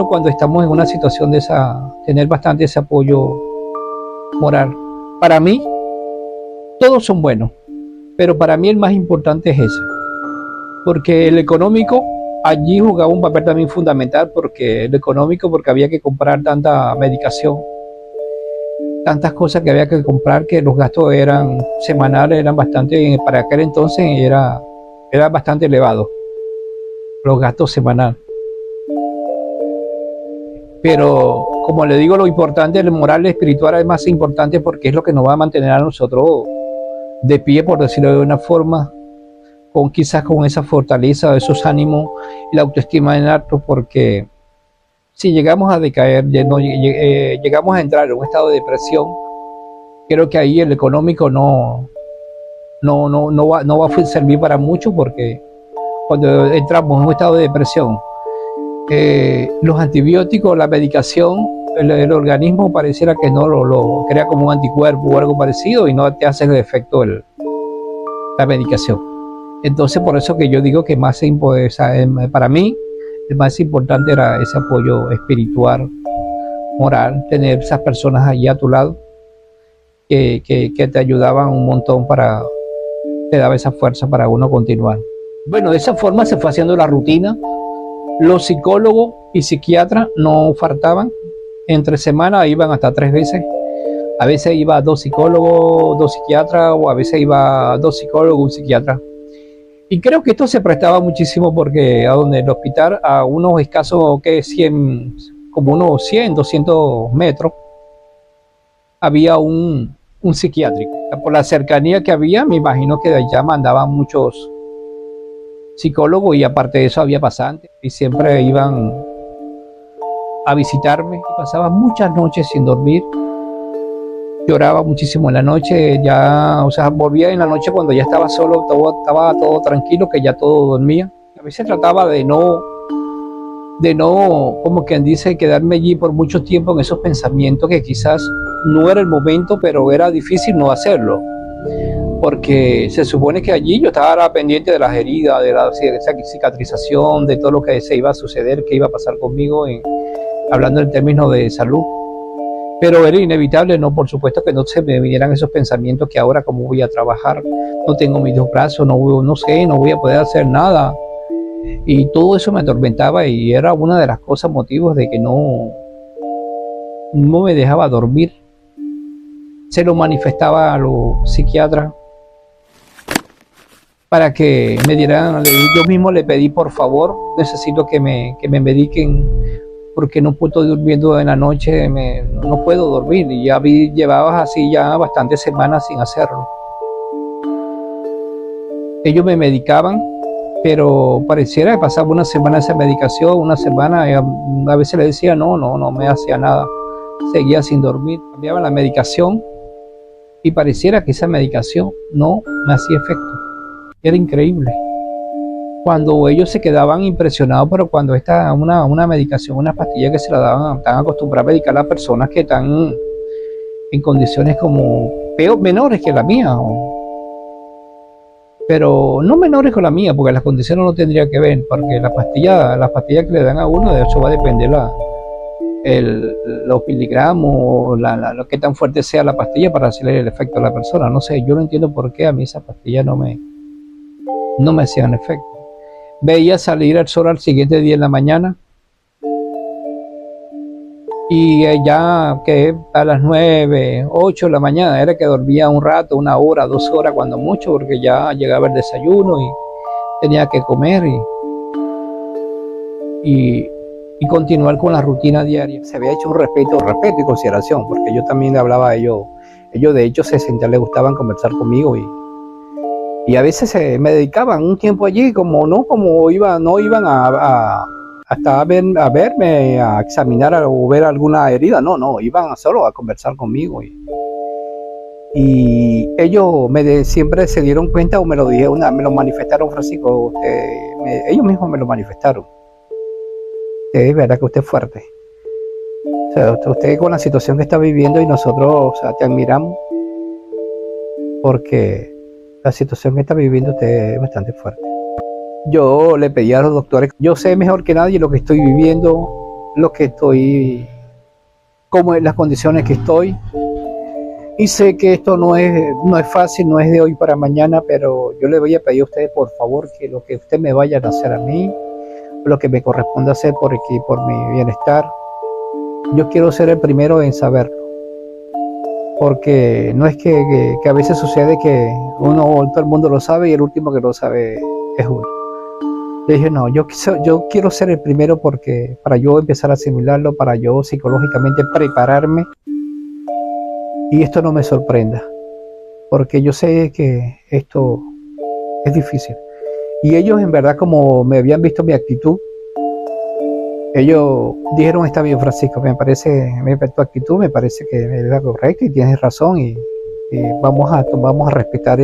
cuando estamos en una situación de esa, tener bastante ese apoyo moral. Para mí, todos son buenos, pero para mí el más importante es ese, porque el económico allí jugaba un papel también fundamental, porque había que comprar tanta medicación, tantas cosas que había que comprar, que los gastos eran semanales, eran bastante, para aquel entonces era bastante elevado los gastos semanales. Pero como le digo, lo importante, el moral espiritual es más importante porque es lo que nos va a mantener a nosotros de pie, por decirlo de una forma, quizás con esa fortaleza, esos ánimos y la autoestima en alto, porque si llegamos a decaer, llegamos a entrar en un estado de depresión, creo que ahí el económico no va a servir para mucho, porque cuando entramos en un estado de depresión, los antibióticos, la medicación, el organismo pareciera que no lo crea como un anticuerpo o algo parecido y no te hace el efecto la medicación. Entonces, por eso que yo digo que para mí el más importante era ese apoyo espiritual, moral, tener esas personas allí a tu lado que te ayudaban un montón, te daba esa fuerza para uno continuar. Bueno, de esa forma se fue haciendo la rutina. Los psicólogos y psiquiatras no faltaban. Entre semana iban hasta 3 veces. A veces iba 2 psicólogos, 2 psiquiatras, o a veces iba 2 psicólogos, un psiquiatra. Y creo que esto se prestaba muchísimo porque a donde el hospital, a unos escasos, como unos 100, 200 metros, había un psiquiátrico. Por la cercanía que había, me imagino que de allá mandaban muchos psicólogos, y aparte de eso había pasantes y siempre iban a visitarme, y pasaba muchas noches sin dormir. Lloraba muchísimo en la noche, volvía en la noche cuando ya estaba solo, estaba todo tranquilo, que ya todo dormía. A veces trataba de no, como quien dice, quedarme allí por mucho tiempo en esos pensamientos, que quizás no era el momento, pero era difícil no hacerlo, porque se supone que allí yo estaba pendiente de las heridas, de la cicatrización, de todo lo que se iba a suceder, que iba a pasar conmigo, hablando en términos de salud. Pero era inevitable, no, por supuesto que no se me vinieran esos pensamientos que ahora, como voy a trabajar, no tengo mis 2 brazos, no voy a poder hacer nada. Y todo eso me atormentaba, y era una de las cosas, motivos de que no me dejaba dormir. Se lo manifestaba a los psiquiatras para que me dieran. Yo mismo le pedí, por favor, necesito que me mediquen, porque no puedo durmiendo en la noche, no puedo dormir, y ya llevaba así ya bastantes semanas sin hacerlo. Ellos me medicaban, pero pareciera que pasaba una semana esa medicación, una semana, y a veces le decía no me hacía nada, seguía sin dormir. Cambiaban la medicación y pareciera que esa medicación no me hacía efecto. Era increíble. Cuando ellos se quedaban impresionados, pero cuando una medicación, una pastilla que se la daban, están acostumbrados a medicar a personas que están en condiciones como menores que la mía, pero no menores que la mía, porque las condiciones no tendrían que ver, porque la pastilla que le dan a uno, de eso va a depender los miligramos, lo que tan fuerte sea la pastilla para hacerle el efecto a la persona. No sé, yo no entiendo por qué a mí esas pastillas no me hacían efecto. Veía salir el sol al siguiente día en la mañana, y ya que a las 9, 8 de la mañana era que dormía un rato, 1 hora, 2 horas cuando mucho, porque ya llegaba el desayuno y tenía que comer y continuar con la rutina diaria. Se había hecho un respeto y consideración, porque yo también le hablaba a ellos. Ellos de hecho se sentían, les gustaban conversar conmigo, y a veces me dedicaban un tiempo allí, no iban hasta a verme, a examinar o ver alguna herida, no, iban solo a conversar conmigo, y ellos siempre se dieron cuenta, o me lo dijeron, me lo manifestaron: Francisco, ellos mismos me lo manifestaron, es verdad que usted es fuerte, o sea, usted con la situación que está viviendo, y nosotros, o sea, te admiramos, porque la situación que está viviendo usted es bastante fuerte. Yo le pedí a los doctores: yo sé mejor que nadie lo que estoy viviendo, cómo es las condiciones que estoy, y sé que esto no es fácil, no es de hoy para mañana, pero yo le voy a pedir a ustedes, por favor, que lo que ustedes me vayan a hacer a mí, lo que me corresponde hacer por mi bienestar, yo quiero ser el primero en saberlo, porque no es que a veces sucede que todo el mundo lo sabe, y el último que lo sabe es uno. Le dije, no, yo quiero ser el primero porque para yo empezar a asimilarlo, para yo psicológicamente prepararme y esto no me sorprenda, porque yo sé que esto es difícil. Y ellos en verdad, como me habían visto mi actitud, ellos dijeron, está bien Francisco, tu actitud me parece que es la correcta y tienes razón y vamos a respetar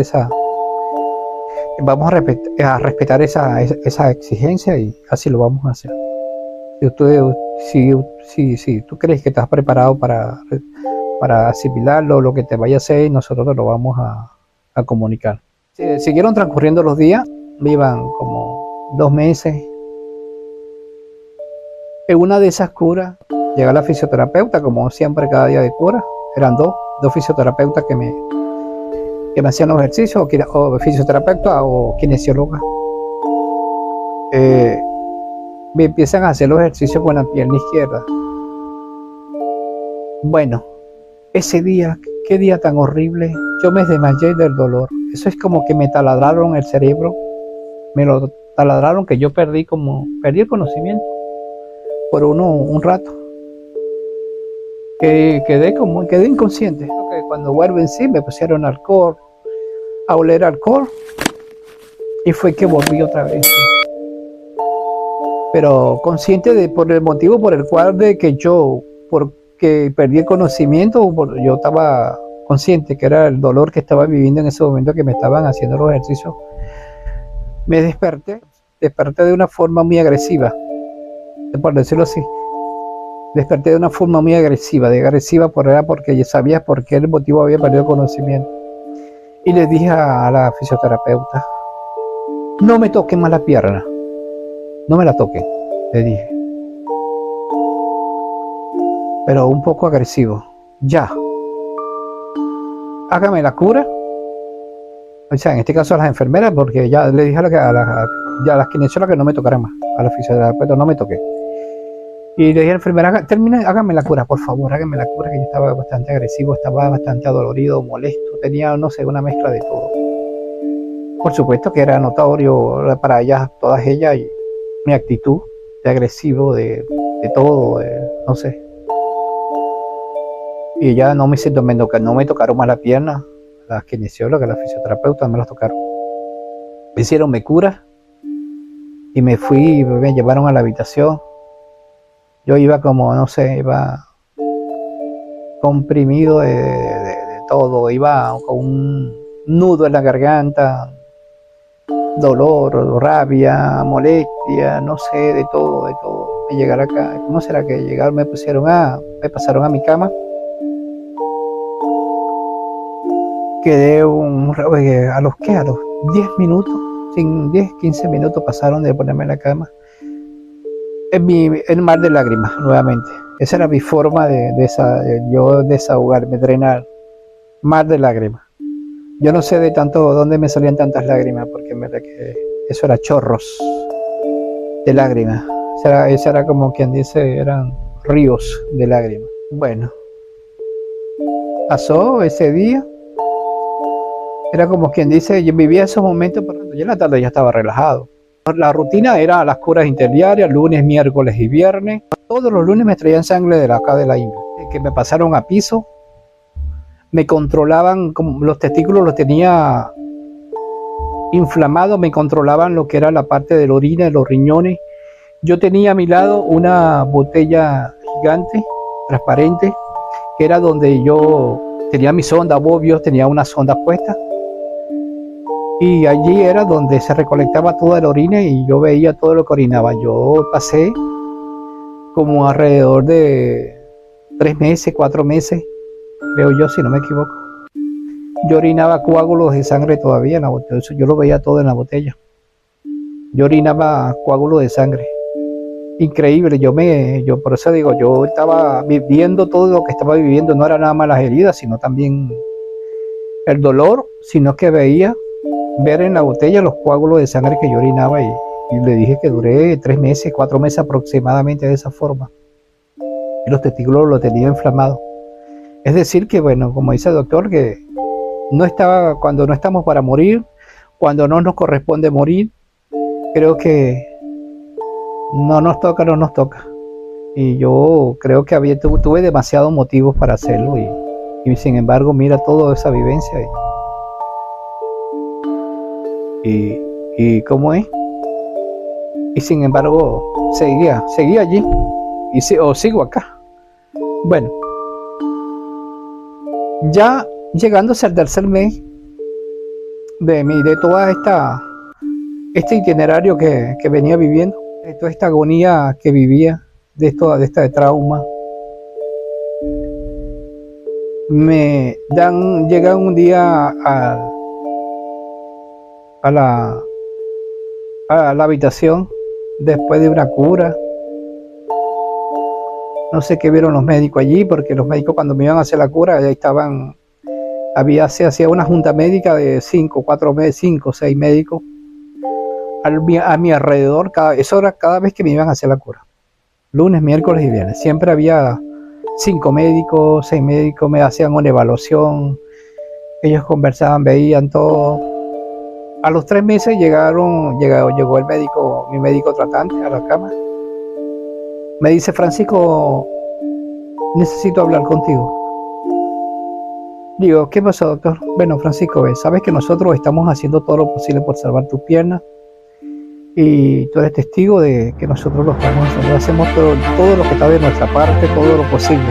esa exigencia y así lo vamos a hacer. Si tú crees que estás preparado para asimilarlo, lo que te vaya a hacer, nosotros te lo vamos a comunicar. Siguieron transcurriendo los días, me iban como 2 meses. En una de esas curas, llega la fisioterapeuta, como siempre cada día de cura, eran dos fisioterapeutas que me hacían los ejercicios, o fisioterapeuta o kinesióloga. Me empiezan a hacer los ejercicios con la pierna izquierda. Bueno, ese día, qué día tan horrible, yo me desmayé del dolor. Eso es como que me taladraron el cerebro, me lo taladraron, que yo perdí el conocimiento por un rato. Quedé inconsciente. Cuando vuelvo en sí me pusieron alcohol, a oler alcohol, y fue que volví otra vez. Pero consciente por el motivo por el cual porque perdí el conocimiento, yo estaba consciente que era el dolor que estaba viviendo en ese momento que me estaban haciendo los ejercicios. Me desperté de una forma muy agresiva, por decirlo así. Desperté de una forma muy agresiva, porque yo sabía por qué el motivo había perdido conocimiento. Y le dije a la fisioterapeuta, no me toquen más la pierna, no me la toquen, le dije. Pero un poco agresivo, ya. Hágame la cura. O sea, en este caso a las enfermeras, porque ya le dije a las kinesiólogas que no me tocaran más, a la fisioterapeuta no me toqué. Y le dije a la enfermera, hágame la cura, por favor, hágame la cura, que yo estaba bastante agresivo, estaba bastante adolorido, molesto, tenía, no sé, una mezcla de todo. Por supuesto que era notorio para ellas, todas ellas, y mi actitud de agresivo, de todo, no sé. Y ya no me tocaron más la pierna, las kinesiólogas, las fisioterapeutas no me las tocaron. Me hicieron mi cura y me llevaron a la habitación. Yo iba como, no sé, iba comprimido de todo, iba con un nudo en la garganta, dolor, rabia, molestia, no sé, de todo. Y llegar acá, ¿cómo será que llegaron? Me pasaron a mi cama. Quedé a los 10 minutos, 15 minutos pasaron de ponerme en la cama. El mar de lágrimas, nuevamente. Esa era mi forma de desahogarme, drenar. Mar de lágrimas. Yo no sé de dónde me salían tantas lágrimas, porque eso era chorros de lágrimas. Esa era como quien dice, eran ríos de lágrimas. Bueno, pasó ese día. Era como quien dice, yo vivía esos momentos, pero ya en la tarde ya estaba relajado. La rutina era las curas interdiarias, lunes, miércoles y viernes. Todos los lunes me traían sangre de acá de la ingle, que me pasaron a piso, me controlaban, como los testículos los tenía inflamados, me controlaban lo que era la parte de la orina, de los riñones. Yo tenía a mi lado una botella gigante, transparente, que era donde yo tenía mi sonda, obvio, tenía una sonda puesta. Y allí era donde se recolectaba toda la orina y yo veía todo lo que orinaba. Yo pasé como alrededor de 3 meses, 4 meses, creo yo, si no me equivoco. Yo orinaba coágulos de sangre todavía en la botella, yo lo veía todo en la botella. Yo orinaba coágulos de sangre. Increíble, yo por eso digo, yo estaba viviendo todo lo que estaba viviendo, no era nada más las heridas, sino también el dolor, sino que veía ver en la botella los coágulos de sangre que yo orinaba y le dije que duré 3 meses, 4 meses aproximadamente de esa forma. Y los testículos los tenía inflamados. Es decir que, bueno, como dice el doctor, que cuando no estamos para morir, cuando no nos corresponde morir, creo que no nos toca, no nos toca. Y yo creo que tuve demasiados motivos para hacerlo y sin embargo mira toda esa vivencia y cómo es. Y sin embargo seguía allí o sigo acá. Bueno, ya llegándose al tercer mes de toda este itinerario que venía viviendo, de toda esta agonía que vivía, de esta trauma, llegan un día a la habitación después de una cura. No sé qué vieron los médicos allí, porque los médicos cuando me iban a hacer la cura ya estaban, se hacía una junta médica de 5 o 6 médicos a mi alrededor, eso era cada vez que me iban a hacer la cura, lunes, miércoles y viernes. Siempre había 5 médicos, 6 médicos, me hacían una evaluación, ellos conversaban, veían todo. A los 3 meses llegó el médico, mi médico tratante, a la cama. Me dice: Francisco, necesito hablar contigo. Digo: ¿qué pasó, doctor? Bueno, Francisco, sabes que nosotros estamos haciendo todo lo posible por salvar tu pierna y tú eres testigo de que nosotros lo estamos haciendo. Hacemos todo lo que está de nuestra parte, todo lo posible.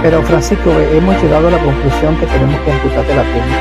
Pero Francisco, hemos llegado a la conclusión que tenemos que amputarte la pierna.